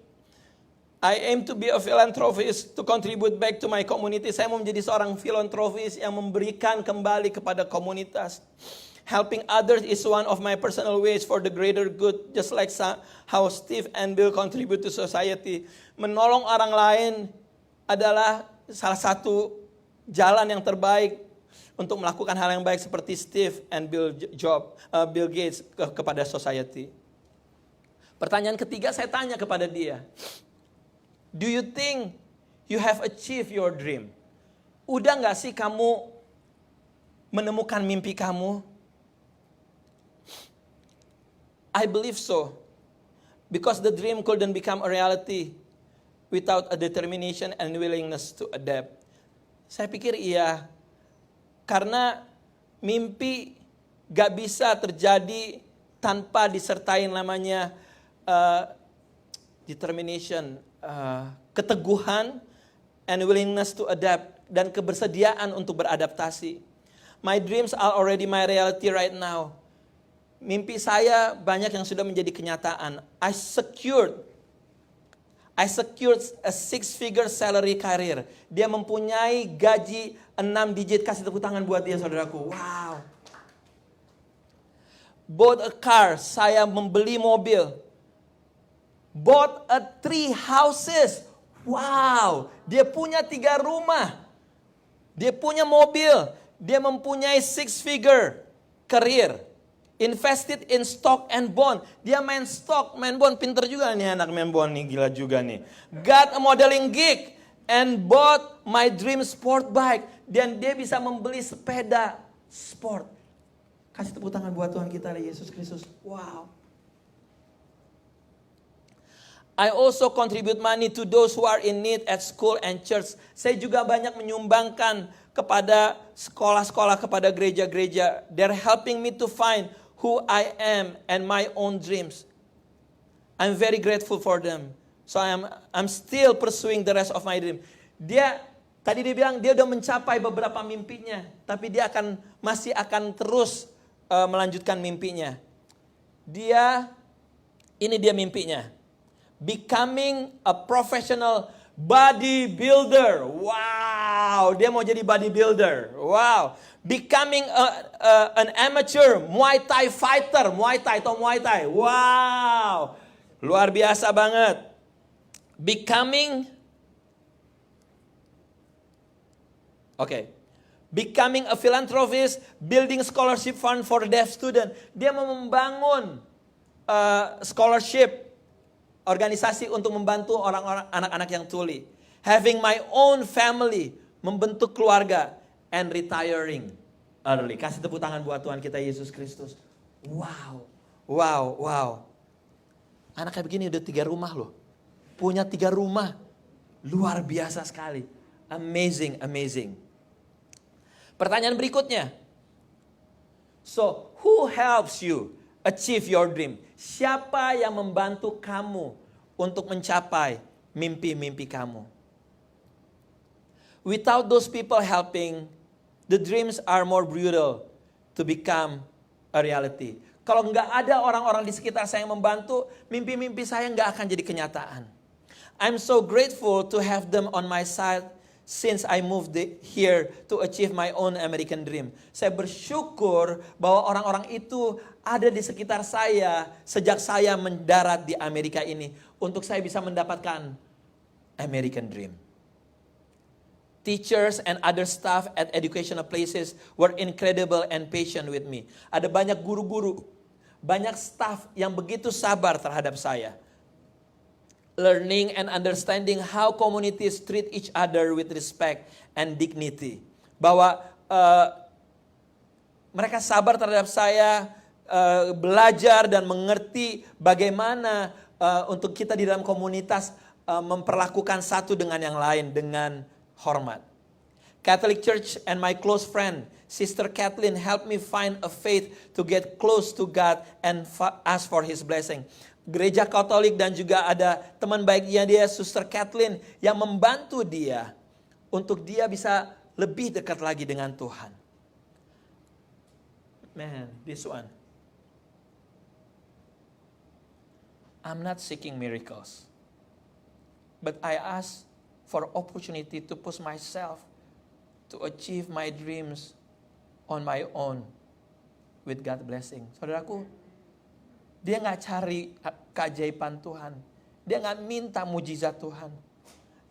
I aim to be a philanthropist to contribute back to my community. Saya mau menjadi seorang filantropis yang memberikan kembali kepada komunitas. Helping others is one of my personal ways for the greater good, just like how Steve and Bill contribute to society. Menolong orang lain adalah salah satu jalan yang terbaik untuk melakukan hal yang baik seperti Steve and Bill Gates kepada society. Pertanyaan ketiga saya tanya kepada dia, do you think you have achieved your dream? Udah gak sih kamu menemukan mimpi kamu? I believe so. Because the dream couldn't become a reality without a determination and willingness to adapt. Saya pikir iya. Karena mimpi gak bisa terjadi tanpa disertai namanya determination, keteguhan, and willingness to adapt, dan kebersediaan untuk beradaptasi. My dreams are already my reality right now. Mimpi saya banyak yang sudah menjadi kenyataan. I secured a 6-figure salary career. Dia mempunyai gaji 6 digit. Kasih tepuk tangan buat dia, saudaraku. Wow. Bought a car. Saya membeli mobil. Bought 3 houses. Wow. Dia punya 3 rumah. Dia punya mobil. Dia mempunyai 6-figure career. Invested in stock and bond. Dia main stock, main bond. Pinter juga nih anak main bond nih. Gila juga nih. Got a modeling gig. And bought my dream sport bike. Dan dia bisa membeli sepeda sport. Kasih tepuk tangan buat Tuhan kita, Yesus Kristus. Wow. I also contribute money to those who are in need at school and church. Saya juga banyak menyumbangkan kepada sekolah-sekolah, kepada gereja-gereja. They're helping me to find who I am and my own dreams. I'm very grateful for them. So I'm still pursuing the rest of my dream. Tadi dia bilang dia udah mencapai beberapa mimpinya, tapi dia masih akan terus melanjutkan mimpinya. Ini dia mimpinya. Becoming a professional bodybuilder. Wow, dia mau jadi bodybuilder. Wow. Becoming an amateur Muay Thai fighter. Muay Thai atau Muay Thai. Wow. Luar biasa banget. Becoming a philanthropist, building scholarship fund for deaf student. Dia mau membangun scholarship, organisasi untuk membantu orang-orang anak-anak yang tuli. Having my own family, membentuk keluarga, and retiring early. Kasih tepuk tangan buat Tuhan kita Yesus Kristus. Wow. Anak kayak begini udah 3 rumah loh. Punya 3 rumah. Luar biasa sekali. Amazing. Pertanyaan berikutnya. So, who helps you achieve your dream? Siapa yang membantu kamu untuk mencapai mimpi-mimpi kamu? Without those people helping, the dreams are more brutal to become a reality. Kalau nggak ada orang-orang di sekitar saya yang membantu, mimpi-mimpi saya nggak akan jadi kenyataan. I'm so grateful to have them on my side since I moved here to achieve my own American dream. Saya bersyukur bahwa orang-orang itu ada di sekitar saya sejak saya mendarat di Amerika ini untuk saya bisa mendapatkan American dream. Teachers and other staff at educational places were incredible and patient with me. Ada banyak guru-guru, banyak staff yang begitu sabar terhadap saya. Learning and understanding how communities treat each other with respect and dignity. Bahwa mereka sabar terhadap saya, belajar dan mengerti bagaimana untuk kita di dalam komunitas memperlakukan satu dengan yang lain dengan hormat. Catholic Church and my close friend, Sister Kathleen, helped me find a faith to get close to God and ask for His blessing. Gereja Katolik dan juga ada teman baiknya dia, Sister Kathleen, yang membantu dia untuk dia bisa lebih dekat lagi dengan Tuhan. Man, this one. I'm not seeking miracles, but I ask for opportunity to push myself to achieve my dreams on my own with God blessing. Saudaraku, dia nggak cari keajaiban Tuhan. Dia nggak minta mujizat Tuhan.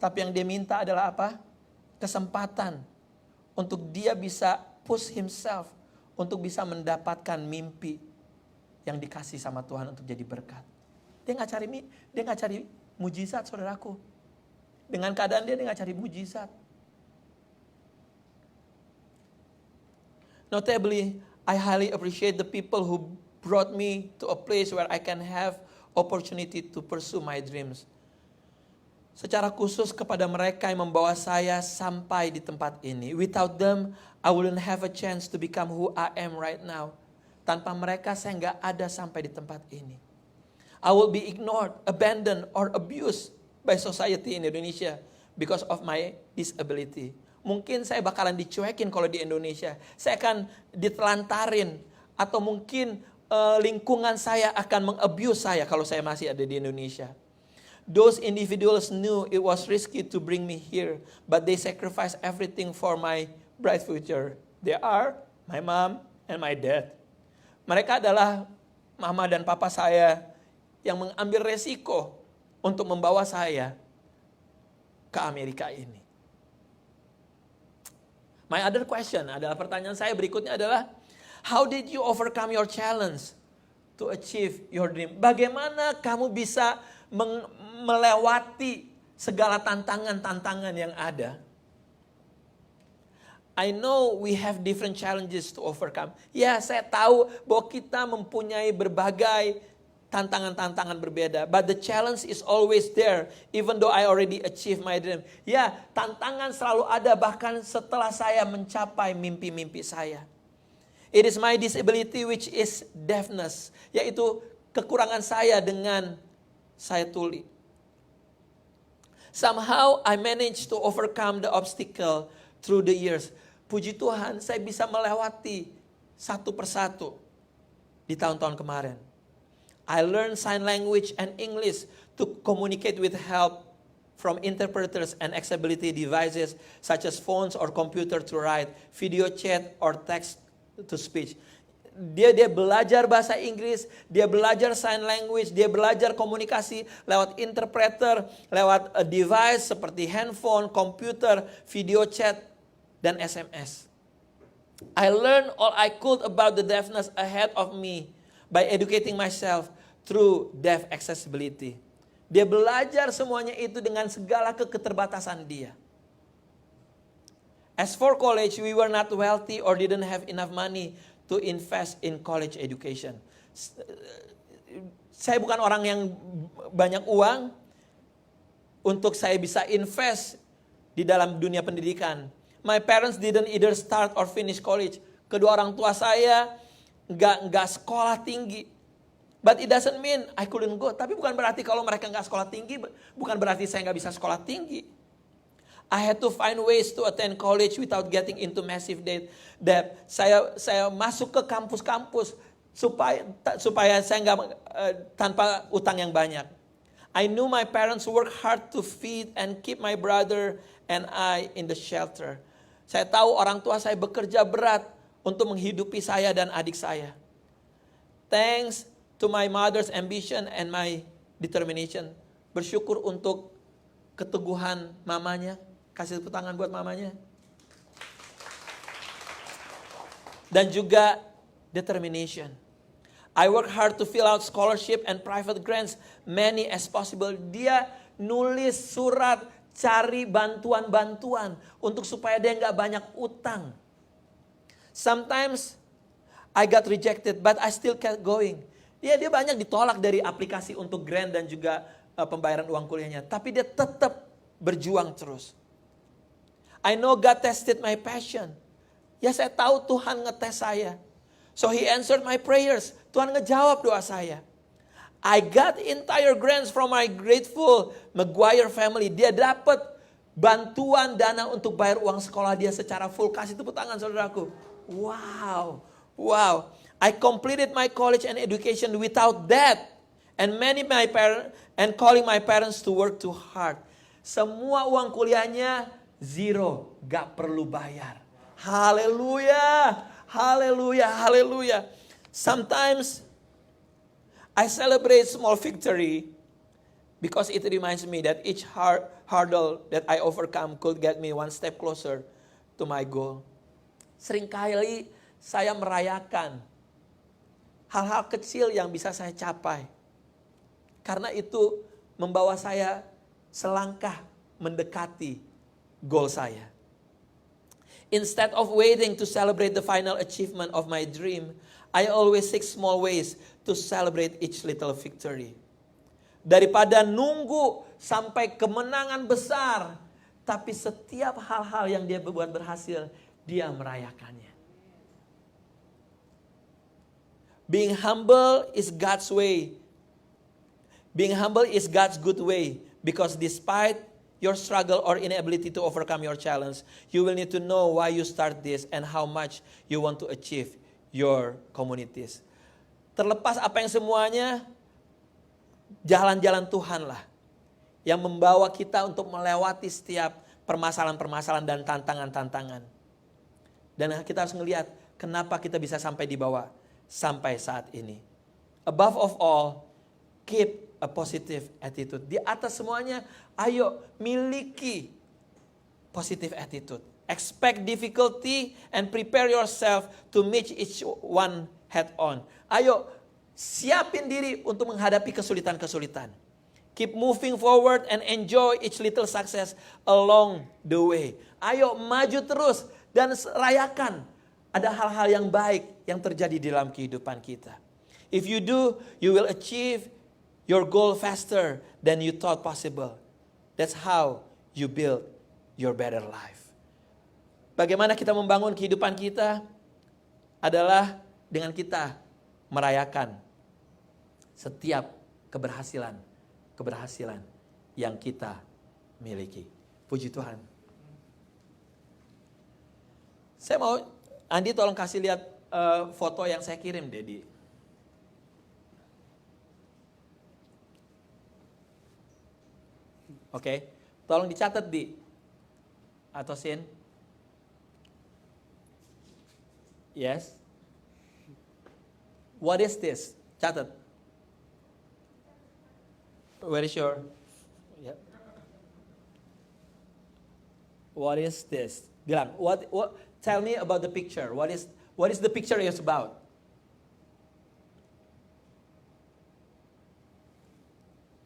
Tapi yang dia minta adalah apa? Kesempatan untuk dia bisa push himself, untuk bisa mendapatkan mimpi yang dikasih sama Tuhan untuk jadi berkat. Dia nggak cari mujizat, saudaraku. Dengan keadaan dia nggak cari mujizat. Notably, I highly appreciate the people who brought me to a place where I can have opportunity to pursue my dreams. Secara khusus kepada mereka yang membawa saya sampai di tempat ini. Without them, I wouldn't have a chance to become who I am right now. Tanpa mereka saya nggak ada sampai di tempat ini. I will be ignored, abandoned, or abused by society in Indonesia because of my disability. Mungkin saya bakalan dicuekin kalau di Indonesia. Saya akan ditelantarin. Atau mungkin lingkungan saya akan meng-abuse saya kalau saya masih ada di Indonesia. Those individuals knew it was risky to bring me here. But they sacrificed everything for my bright future. They are my mom and my dad. Mereka adalah mama dan papa saya yang mengambil resiko untuk membawa saya ke Amerika ini. My other question adalah, pertanyaan saya berikutnya adalah, how did you overcome your challenge to achieve your dream? Bagaimana kamu bisa melewati segala tantangan-tantangan yang ada? I know we have different challenges to overcome. Ya, saya tahu bahwa kita mempunyai berbagai tantangan-tantangan berbeda. But the challenge is always there, even though I already achieved my dream. Ya, tantangan selalu ada bahkan setelah saya mencapai mimpi-mimpi saya. It is my disability which is deafness, yaitu kekurangan saya dengan saya tuli. Somehow I managed to overcome the obstacle through the years. Puji Tuhan, saya bisa melewati satu persatu di tahun-tahun kemarin. I learned sign language and English to communicate with help from interpreters and accessibility devices such as phones or computer to write, video chat or text to speech. Dia belajar bahasa Inggris, dia belajar sign language, dia belajar komunikasi lewat interpreter, lewat device seperti handphone, computer, video chat, dan SMS. I learned all I could about the deafness ahead of me by educating myself through deaf accessibility. Dia belajar semuanya itu dengan segala keterbatasan dia. As for college, we were not wealthy or didn't have enough money to invest in college education. Saya bukan orang yang banyak uang untuk saya bisa invest di dalam dunia pendidikan. My parents didn't either start or finish college. Kedua orang tua saya nggak sekolah tinggi. But it doesn't mean I couldn't go. Tapi bukan berarti kalau mereka nggak sekolah tinggi, bukan berarti saya nggak bisa sekolah tinggi. I had to find ways to attend college without getting into massive debt. Saya masuk ke kampus-kampus supaya saya nggak tanpa utang yang banyak. I knew my parents work hard to feed and keep my brother and I in the shelter. Saya tahu orang tua saya bekerja berat untuk menghidupi saya dan adik saya. Thanks to my mother's ambition and my determination. Bersyukur untuk keteguhan mamanya. Kasih tepuk tangan buat mamanya. Dan juga determination. I work hard to fill out scholarship and private grants, many as possible. Dia nulis surat, cari bantuan-bantuan untuk supaya dia nggak banyak utang. Sometimes I got rejected, but I still kept going. Dia banyak ditolak dari aplikasi untuk grant dan juga pembayaran uang kuliahnya. Tapi dia tetap berjuang terus. I know God tested my passion. Ya, saya tahu Tuhan ngetes saya. So He answered my prayers. Tuhan ngejawab doa saya. I got entire grants from my grateful Maguire family. Dia dapat bantuan dana untuk bayar uang sekolah dia secara full. Kasih tepuk tangan saudaraku. Wow. I completed my college and education without debt. And calling my parents to work too hard. Semua uang kuliahnya zero, gak perlu bayar. Haleluya. Sometimes I celebrate small victory because it reminds me that each hurdle that I overcome could get me one step closer to my goal. Seringkali saya merayakan hal-hal kecil yang bisa saya capai. Karena itu membawa saya selangkah mendekati goal saya. Instead of waiting to celebrate the final achievement of my dream, I always seek small ways to celebrate each little victory. Daripada nunggu sampai kemenangan besar, tapi setiap hal-hal yang dia buat berhasil, dia merayakannya. Being humble is God's way. Being humble is God's good way. Because despite your struggle or inability to overcome your challenge, you will need to know why you start this and how much you want to achieve your communities. Terlepas apa yang semuanya, jalan-jalan Tuhan lah yang membawa kita untuk melewati setiap permasalahan-permasalahan dan tantangan-tantangan. Dan kita harus melihat kenapa kita bisa sampai di bawah sampai saat ini. Above of all, keep a positive attitude. Di atas semuanya, ayo miliki positive attitude. Expect difficulty and prepare yourself to meet each one head on. Ayo siapin diri untuk menghadapi kesulitan-kesulitan. Keep moving forward and enjoy each little success along the way. Ayo maju terus dan rayakan ada hal-hal yang baik yang terjadi di dalam kehidupan kita. If you do, you will achieve your goal faster than you thought possible. That's how you build your better life. Bagaimana kita membangun kehidupan kita adalah dengan kita merayakan setiap keberhasilan yang kita miliki. Puji Tuhan. Saya mau, Andi tolong kasih lihat foto yang saya kirim, Dedi. Oke, tolong dicatat, Di. Atau Sin. Yes. What is this? Catat. Where is your? Yeah. What is this? Bilang. What? Tell me about the picture. What is the picture is about?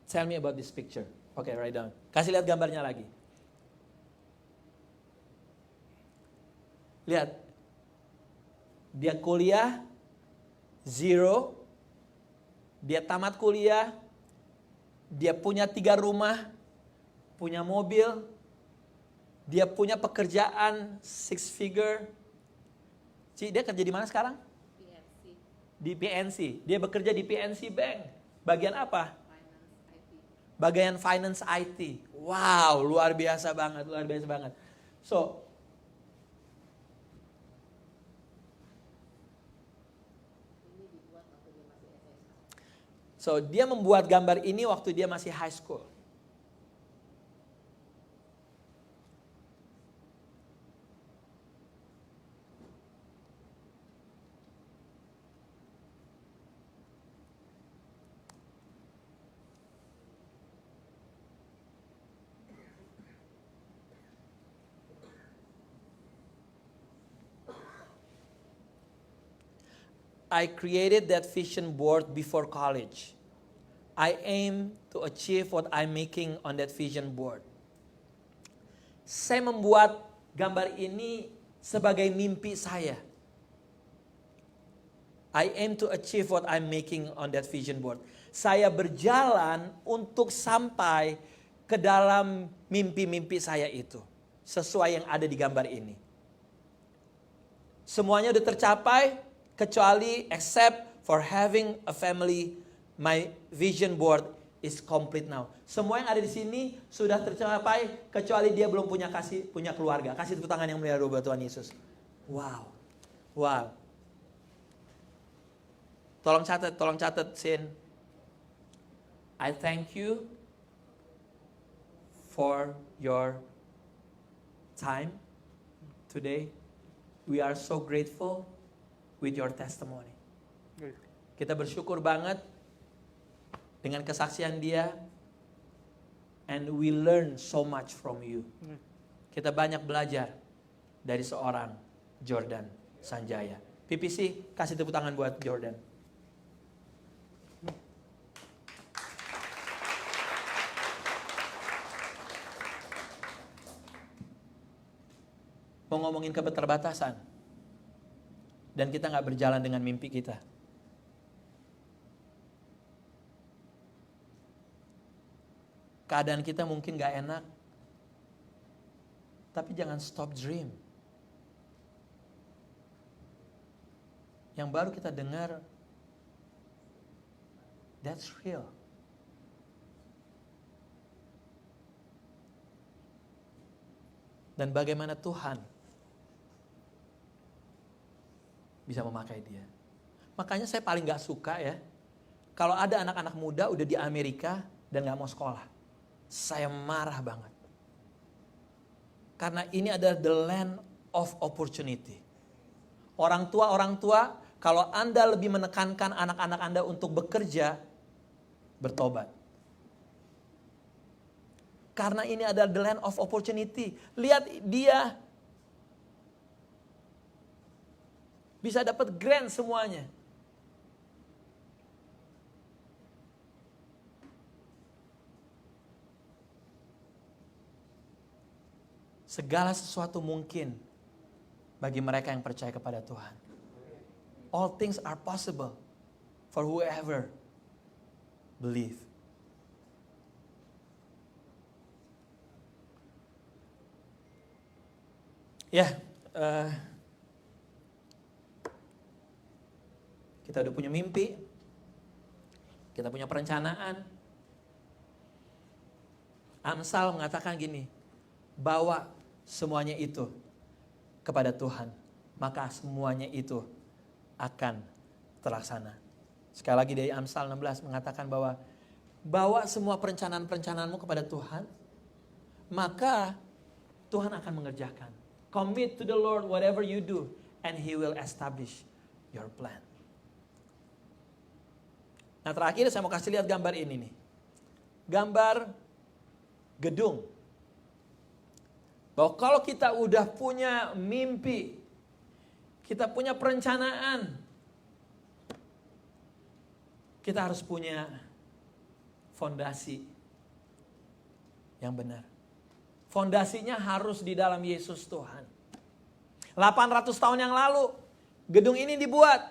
Tell me about this picture. Okay, write down. Kasih lihat gambarnya lagi. Lihat. Dia kuliah, 0. Dia tamat kuliah. Dia punya 3 rumah. Punya mobil. Dia punya pekerjaan 6 figure. Dia kerja di mana sekarang? PNC. Di PNC. Dia bekerja di PNC Bank. Bagian apa? Finance IT. Bagian finance IT. Wow, luar biasa banget. So dia membuat gambar ini waktu dia masih high school. I created that vision board before college. I aim to achieve what I'm making on that vision board. Saya membuat gambar ini sebagai mimpi saya. I aim to achieve what I'm making on that vision board. Saya berjalan untuk sampai ke dalam mimpi-mimpi saya itu. Sesuai yang ada di gambar ini. Semuanya udah tercapai. Kecuali except for having a family, my vision board is complete now. Semua yang ada di sini sudah tercapai kecuali dia belum punya keluarga. Kasih tepuk tangan yang mulia buat Tuhan Yesus. Wow. Tolong catat, Sin. I thank you for your time today. We are so grateful with your testimony. Kita bersyukur banget dengan kesaksian dia. And we learn so much from you. Kita banyak belajar dari seorang Jordan Sanjaya. PPC, kasih tepuk tangan buat Jordan. Mau ngomongin keterbatasan. Dan kita gak berjalan dengan mimpi kita. Keadaan kita mungkin gak enak. Tapi jangan stop dream. Yang baru kita dengar, that's real. Dan bagaimana Tuhan bisa memakai dia. Makanya saya paling gak suka ya, kalau ada anak-anak muda udah di Amerika dan gak mau sekolah. Saya marah banget. Karena ini adalah the land of opportunity. Orang tua, kalau Anda lebih menekankan anak-anak Anda untuk bekerja, bertobat. Karena ini adalah the land of opportunity. Lihat dia bisa dapat grant semuanya. Segala sesuatu mungkin bagi mereka yang percaya kepada Tuhan. All things are possible for whoever believe. Kita udah punya mimpi, kita punya perencanaan. Amsal mengatakan gini, bawa semuanya itu kepada Tuhan, maka semuanya itu akan terlaksana. Sekali lagi dari Amsal 16 mengatakan bahwa bawa semua perencanaan-perencanaanmu kepada Tuhan, maka Tuhan akan mengerjakan. Commit to the Lord whatever you do, and He will establish your plan. Nah terakhir saya mau kasih lihat gambar ini nih. Gambar gedung. Bahwa kalau kita udah punya mimpi, kita punya perencanaan, kita harus punya fondasi yang benar. Fondasinya harus di dalam Yesus Tuhan. 800 tahun yang lalu, gedung ini dibuat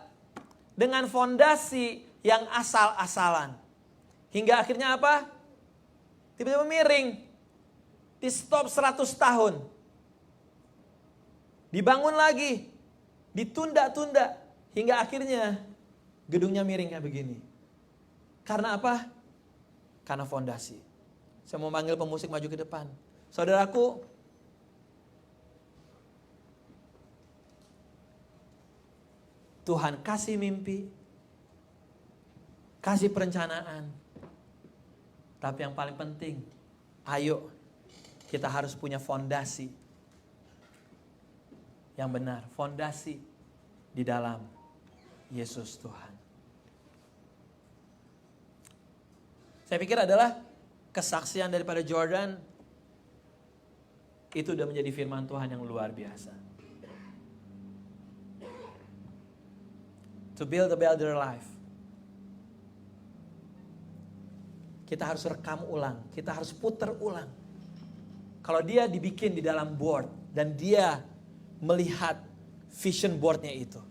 dengan fondasi yang asal-asalan. Hingga akhirnya apa? Tiba-tiba miring. Di stop 100 tahun. Dibangun lagi. Ditunda-tunda. Hingga akhirnya gedungnya miring kayak begini. Karena apa? Karena fondasi. Saya mau panggil pemusik maju ke depan. Saudaraku, Tuhan kasih mimpi, kasih perencanaan. Tapi yang paling penting, ayo kita harus punya fondasi yang benar. Fondasi di dalam Yesus Tuhan. Saya pikir adalah kesaksian daripada Jordan, itu udah menjadi firman Tuhan yang luar biasa. To build a better life. Kita harus rekam ulang, kita harus putar ulang. Kalau dia dibikin di dalam board dan dia melihat vision boardnya itu.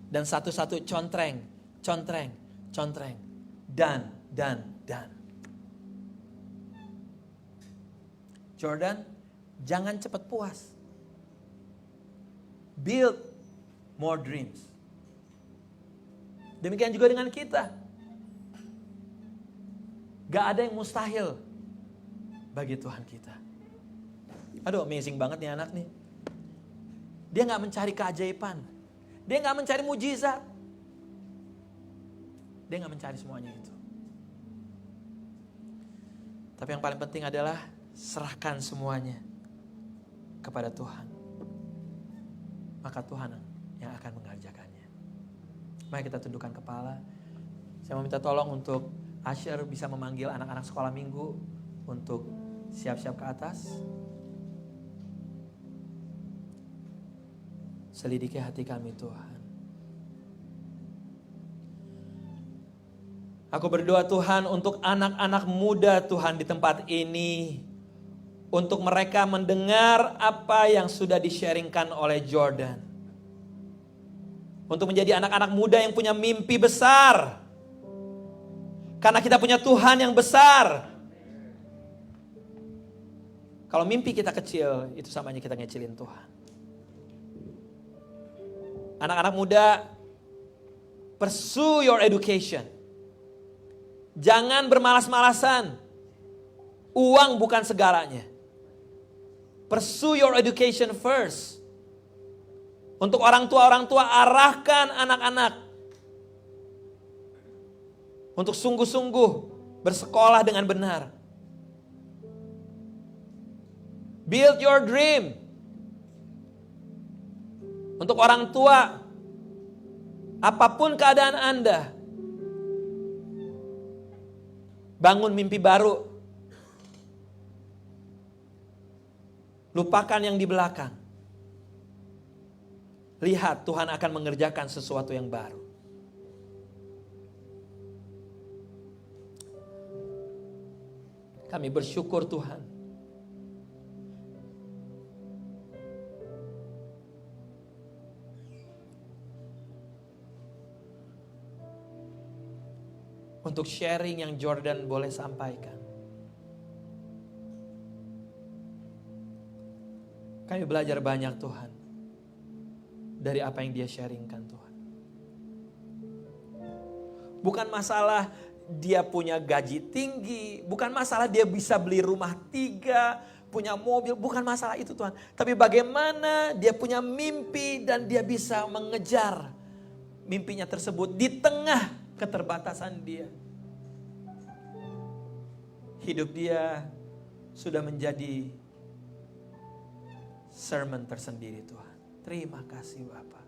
Dan satu-satu contreng. Dan. Jordan, jangan cepat puas. Build more dreams. Demikian juga dengan kita. Gak ada yang mustahil bagi Tuhan kita. Aduh, amazing banget nih anak nih. Dia gak mencari keajaiban. Dia gak mencari mujizat. Dia gak mencari semuanya itu. Tapi yang paling penting adalah serahkan semuanya kepada Tuhan. Maka Tuhan yang akan mengerjakannya. Mari kita tundukkan kepala. Saya mau minta tolong untuk Asher bisa memanggil anak-anak sekolah minggu untuk siap-siap ke atas. Selidiki hati kami Tuhan. Aku berdoa Tuhan untuk anak-anak muda Tuhan di tempat ini. Untuk mereka mendengar apa yang sudah di-sharingkan oleh Jordan. Untuk menjadi anak-anak muda yang punya mimpi besar. Karena kita punya Tuhan yang besar. Kalau mimpi kita kecil, itu samanya kita ngecilin Tuhan. Anak-anak muda, pursue your education. Jangan bermalas-malasan. Uang bukan segalanya. Pursue your education first. Untuk orang tua, arahkan anak-anak. Untuk sungguh-sungguh bersekolah dengan benar. Build your dream. Untuk orang tua, apapun keadaan Anda, bangun mimpi baru. Lupakan yang di belakang. Lihat Tuhan akan mengerjakan sesuatu yang baru. Kami bersyukur Tuhan. Untuk sharing yang Jordan boleh sampaikan. Kami belajar banyak Tuhan. Dari apa yang dia sharingkan Tuhan. Bukan masalah dia punya gaji tinggi. Bukan masalah dia bisa beli rumah 3, punya mobil. Bukan masalah itu Tuhan. Tapi bagaimana dia punya mimpi dan dia bisa mengejar mimpinya tersebut di tengah keterbatasan dia. Hidup dia sudah menjadi sermon tersendiri Tuhan. Terima kasih Bapak.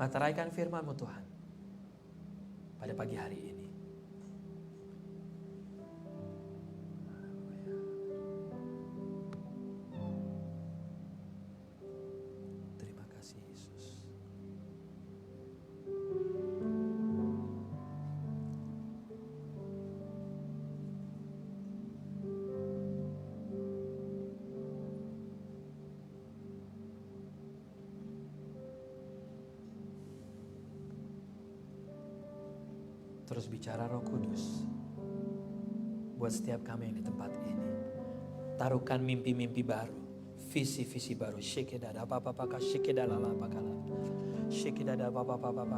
Materaikan firman-Mu Tuhan pada pagi hari ini. Terima kasih Yesus. Terus bicara Roh Kudus buat setiap kami yang di tempat ini. Taruhkan mimpi-mimpi baru, visi-visi baru. Shekedada apa-apa-apa, shekedala apa-kala. Shekedada apa-apa-apa.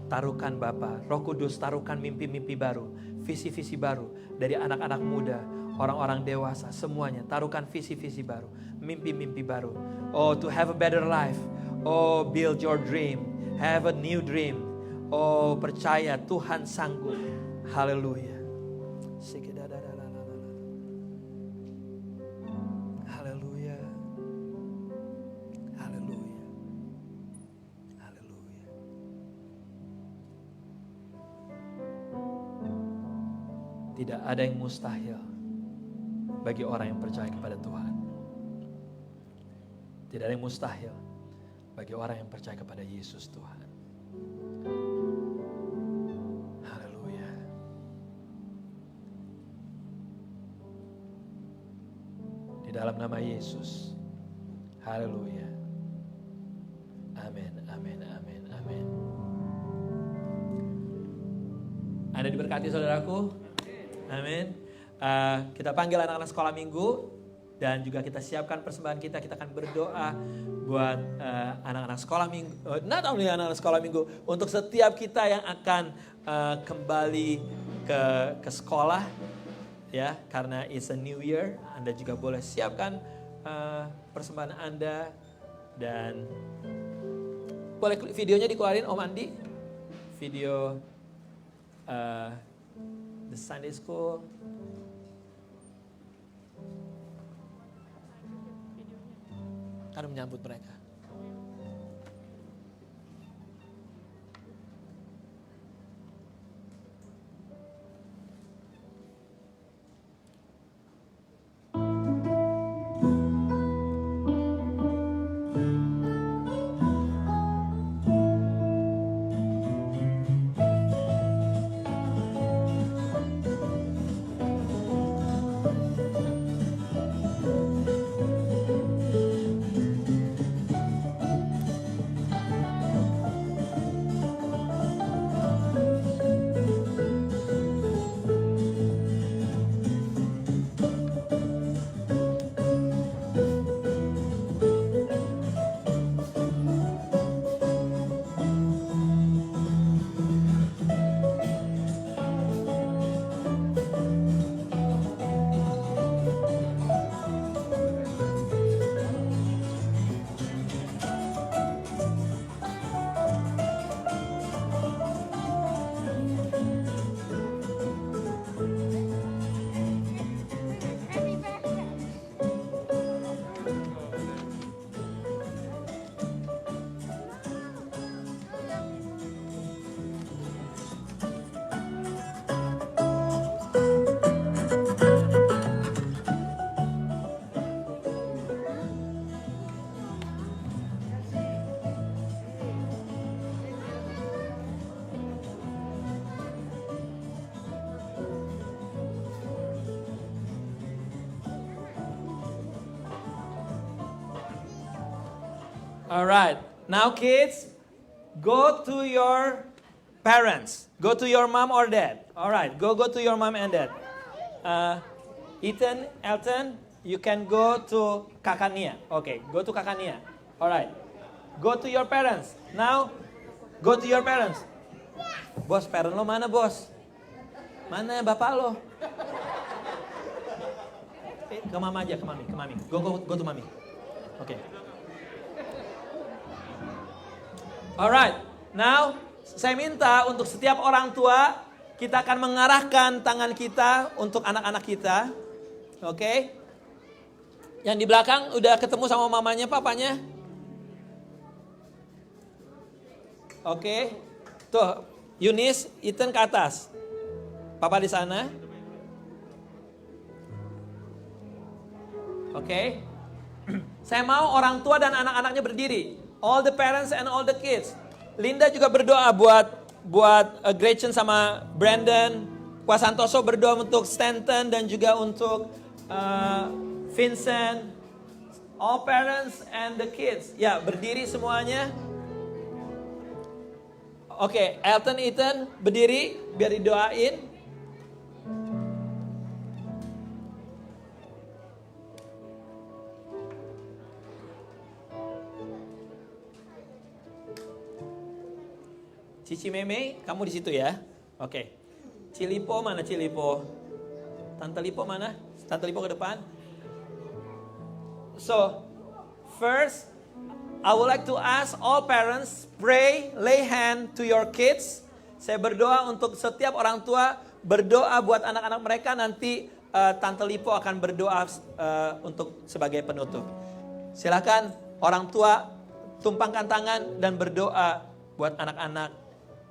Taruhkan Bapa, Roh Kudus taruhkan mimpi-mimpi baru, visi-visi baru dari anak-anak muda, orang-orang dewasa, semuanya. Taruhkan visi-visi baru, mimpi-mimpi baru. Oh, to have a better life. Oh, build your dream. Have a new dream. Oh, percaya Tuhan sanggup. Haleluya. Haleluya. Haleluya. Haleluya. Tidak ada yang mustahil bagi orang yang percaya kepada Tuhan. Tidak ada yang mustahil bagi orang yang percaya kepada Yesus Tuhan. Dalam nama Yesus. Haleluya. Amin, amin, amin, amin. Anda diberkati saudaraku. Amin. Kita panggil anak-anak sekolah minggu. Dan juga kita siapkan persembahan kita. Kita akan berdoa buat anak-anak sekolah minggu. Not only anak-anak sekolah minggu. Untuk setiap kita yang akan kembali ke sekolah. Ya, karena it's a new year, Anda juga boleh siapkan persembahan Anda dan boleh videonya dikeluarin Om Andi, video the Sunday School. akan menyambut mereka. Alright, now kids, go to your parents. Go to your mom or dad. Alright, go to your mom and dad. Ethan, Elton, you can go to Kakak Nia. Okay, go to Kakak Nia. Alright, go to your parents. Now, go to your parents. Bos, parent lo mana bos? Mana bapak lo? Ke mama aja, ke mami. Go to mami. Okay. Alright, now saya minta untuk setiap orang tua kita akan mengarahkan tangan kita untuk anak-anak kita. Oke? Yang di belakang udah ketemu sama mamanya, papanya? Oke. Tuh, Yunis, Ethan ke atas. Papa di sana. Oke. Saya mau orang tua dan anak-anaknya berdiri. All the parents and all the kids. Linda juga berdoa buat Gretchen sama Brandon. Pak Santoso berdoa untuk Stanton dan juga untuk Vincent. All parents and the kids. Ya, berdiri semuanya. Oke, Elton, Ethan berdiri biar didoain. Cici Meme, kamu di situ ya? Oke. Cilipo mana Cilipo? Tante Lipo mana? Tante Lipo ke depan. So, first, I would like to ask all parents, pray, lay hand to your kids. Saya berdoa untuk setiap orang tua, berdoa buat anak-anak mereka. Nanti Tante Lipo akan berdoa untuk sebagai penutup. Silakan orang tua tumpangkan tangan dan berdoa buat anak-anak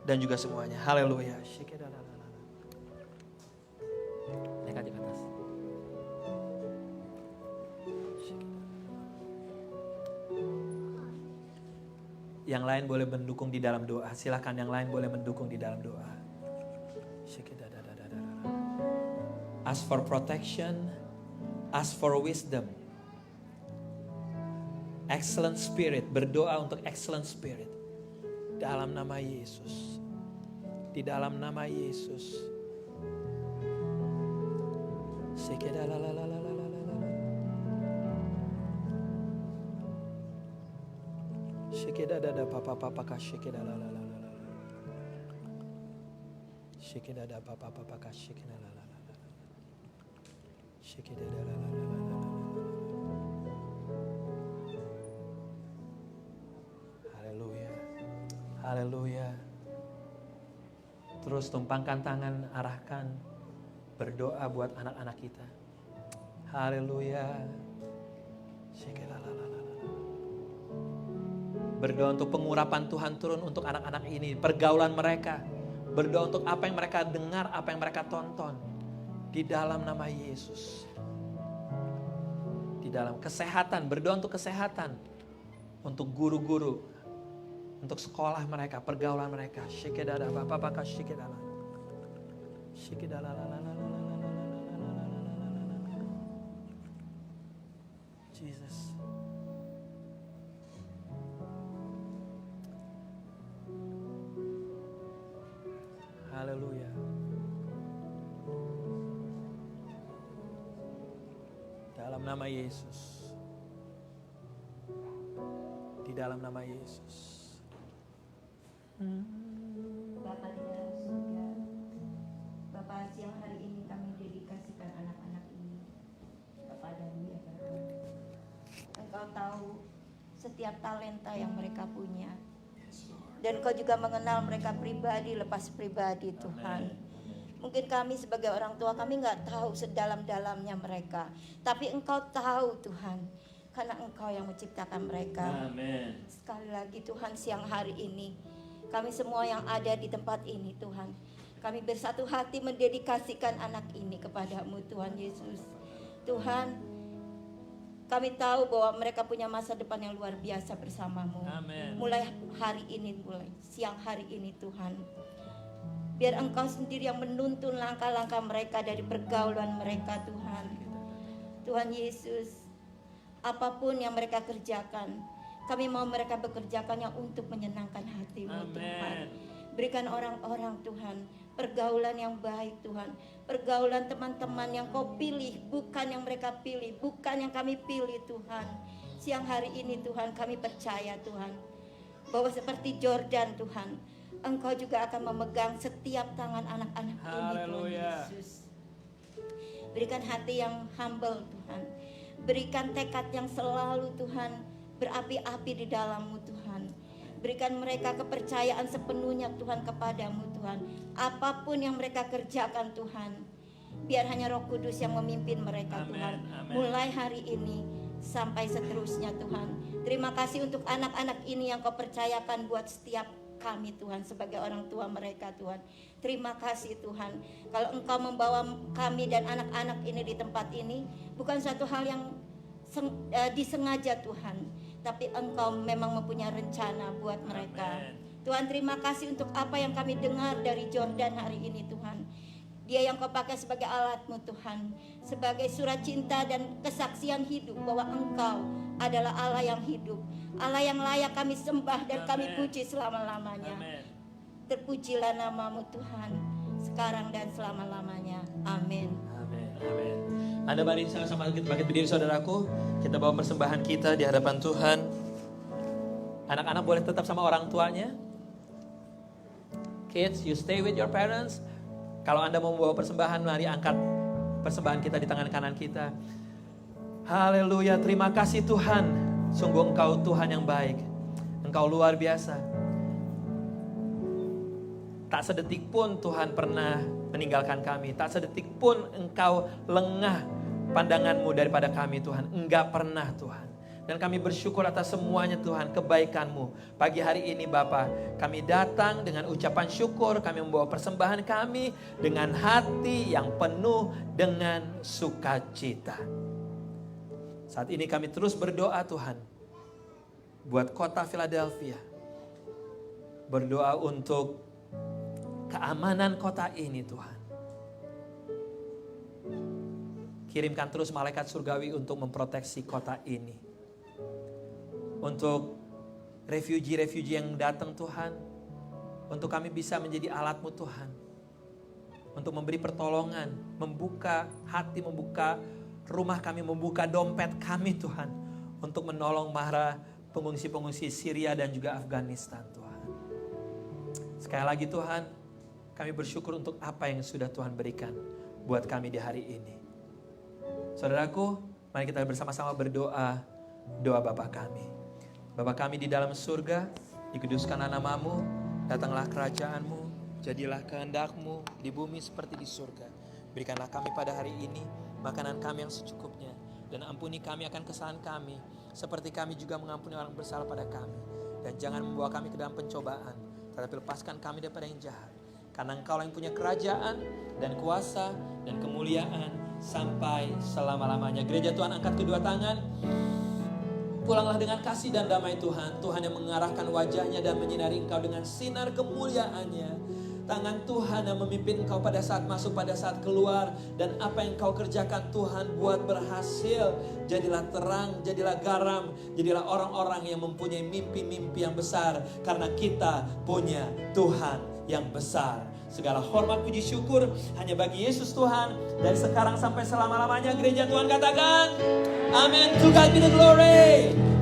dan juga semuanya. Haleluya. Naik aja ke atas. Yang lain boleh mendukung di dalam doa. Silakan yang lain boleh mendukung di dalam doa. Ask for protection, ask for wisdom. Excellent spirit, berdoa untuk excellent spirit. Dalam nama Yesus. Di dalam nama Yesus. Haleluya. Haleluya. Terus tumpangkan tangan, arahkan. Berdoa buat anak-anak kita. Haleluya. Berdoa untuk pengurapan Tuhan turun untuk anak-anak ini, pergaulan mereka. Berdoa untuk apa yang mereka dengar, apa yang mereka tonton. Di dalam nama Yesus. Di dalam kesehatan, berdoa untuk kesehatan. Untuk guru-guru, untuk sekolah mereka, pergaulan mereka. Shikedada, bapak-bapak shikedala. Shikedala, Jesus. Haleluya. Dalam nama Yesus. Di dalam nama Yesus. Bapa di dalam surga, Bapa, siang hari ini kami dedikasikan anak-anak ini kepadamu ya Bapa. Engkau tahu setiap talenta yang mereka punya, dan Engkau juga mengenal mereka pribadi lepas pribadi Tuhan. Mungkin kami sebagai orang tua kami nggak tahu sedalam-dalamnya mereka, tapi Engkau tahu Tuhan, karena Engkau yang menciptakan mereka. Amin. Sekali lagi Tuhan, siang hari ini kami semua yang ada di tempat ini Tuhan, kami bersatu hati mendedikasikan anak ini kepadamu Tuhan Yesus. Tuhan, kami tahu bahwa mereka punya masa depan yang luar biasa bersamamu. Amin. Mulai hari ini, mulai siang hari ini Tuhan, biar Engkau sendiri yang menuntun langkah-langkah mereka dari pergaulan mereka Tuhan. Tuhan Yesus, apapun yang mereka kerjakan, kami mau mereka bekerjakannya untuk menyenangkan hati-Mu Tuhan. Berikan orang-orang Tuhan pergaulan yang baik Tuhan, pergaulan teman-teman yang Kau pilih, bukan yang mereka pilih, bukan yang kami pilih Tuhan. Siang hari ini Tuhan, kami percaya Tuhan, bahwa seperti Jordan Tuhan, Engkau juga akan memegang setiap tangan anak-anak ini Tuhan Yesus. Berikan hati yang humble Tuhan, berikan tekad yang selalu Tuhan berapi-api di dalam-Mu Tuhan. Berikan mereka kepercayaan sepenuhnya Tuhan kepadamu Tuhan. Apapun yang mereka kerjakan Tuhan, biar hanya Roh Kudus yang memimpin mereka Tuhan. Mulai hari ini sampai seterusnya Tuhan. Terima kasih untuk anak-anak ini yang Kau percayakan buat setiap kami Tuhan sebagai orang tua mereka Tuhan. Terima kasih Tuhan. Kalau Engkau membawa kami dan anak-anak ini di tempat ini, bukan suatu hal yang disengaja Tuhan, tapi Engkau memang mempunyai rencana buat mereka. Tuhan, terima kasih untuk apa yang kami dengar dari Jordan hari ini Tuhan. Dia yang Kau pakai sebagai alat-Mu Tuhan, sebagai surat cinta dan kesaksian hidup bahwa Engkau adalah Allah yang hidup, Allah yang layak kami sembah dan kami puji selama-lamanya. Terpujilah nama-Mu Tuhan, sekarang dan selama-lamanya. Amin. Amin. Amin. Anda mari sama-sama kita bangkit berdiri saudaraku. Kita bawa persembahan kita di hadapan Tuhan. Anak-anak boleh tetap sama orang tuanya. Kids, you stay with your parents. Kalau Anda mau membawa persembahan, mari angkat persembahan kita di tangan kanan kita. Haleluya, terima kasih Tuhan. Sungguh Engkau Tuhan yang baik. Engkau luar biasa. Tak sedetik pun Tuhan pernah meninggalkan kami. Tak sedetik pun Engkau lengah pandangan-Mu daripada kami Tuhan. Enggak pernah Tuhan. Dan kami bersyukur atas semuanya Tuhan, kebaikan-Mu. Pagi hari ini Bapa, kami datang dengan ucapan syukur. Kami membawa persembahan kami dengan hati yang penuh dengan sukacita. Saat ini kami terus berdoa Tuhan, buat kota Philadelphia. Berdoa untuk keamanan kota ini Tuhan. Kirimkan terus malaikat surgawi untuk memproteksi kota ini. Untuk refugee-refugee yang datang Tuhan, untuk kami bisa menjadi alat-Mu Tuhan. Untuk memberi pertolongan, membuka hati, membuka rumah kami, membuka dompet kami Tuhan. Untuk menolong para pengungsi-pengungsi Syria dan juga Afghanistan Tuhan. Sekali lagi Tuhan, kami bersyukur untuk apa yang sudah Tuhan berikan buat kami di hari ini. Saudaraku, mari kita bersama-sama berdoa, doa Bapa kami. Bapa kami di dalam surga, dikuduskanlah nama-Mu, datanglah kerajaan-Mu, jadilah kehendak-Mu di bumi seperti di surga. Berikanlah kami pada hari ini makanan kami yang secukupnya, dan ampuni kami akan kesalahan kami, seperti kami juga mengampuni orang bersalah pada kami. Dan jangan membawa kami ke dalam pencobaan, tetapi lepaskan kami daripada yang jahat. Karena Engkau yang punya kerajaan dan kuasa dan kemuliaan sampai selama-lamanya. Gereja Tuhan, angkat kedua tangan. Pulanglah dengan kasih dan damai Tuhan. Tuhan yang mengarahkan wajahnya dan menyinari engkau dengan sinar kemuliaannya. Tangan Tuhan yang memimpin engkau pada saat masuk, pada saat keluar. Dan apa yang engkau kerjakan Tuhan buat berhasil. Jadilah terang, jadilah garam. Jadilah orang-orang yang mempunyai mimpi-mimpi yang besar. Karena kita punya Tuhan yang besar. Segala hormat, puji, syukur hanya bagi Yesus Tuhan. Dari sekarang sampai selama-lamanya. Gereja Tuhan katakan, amin. To God be the glory.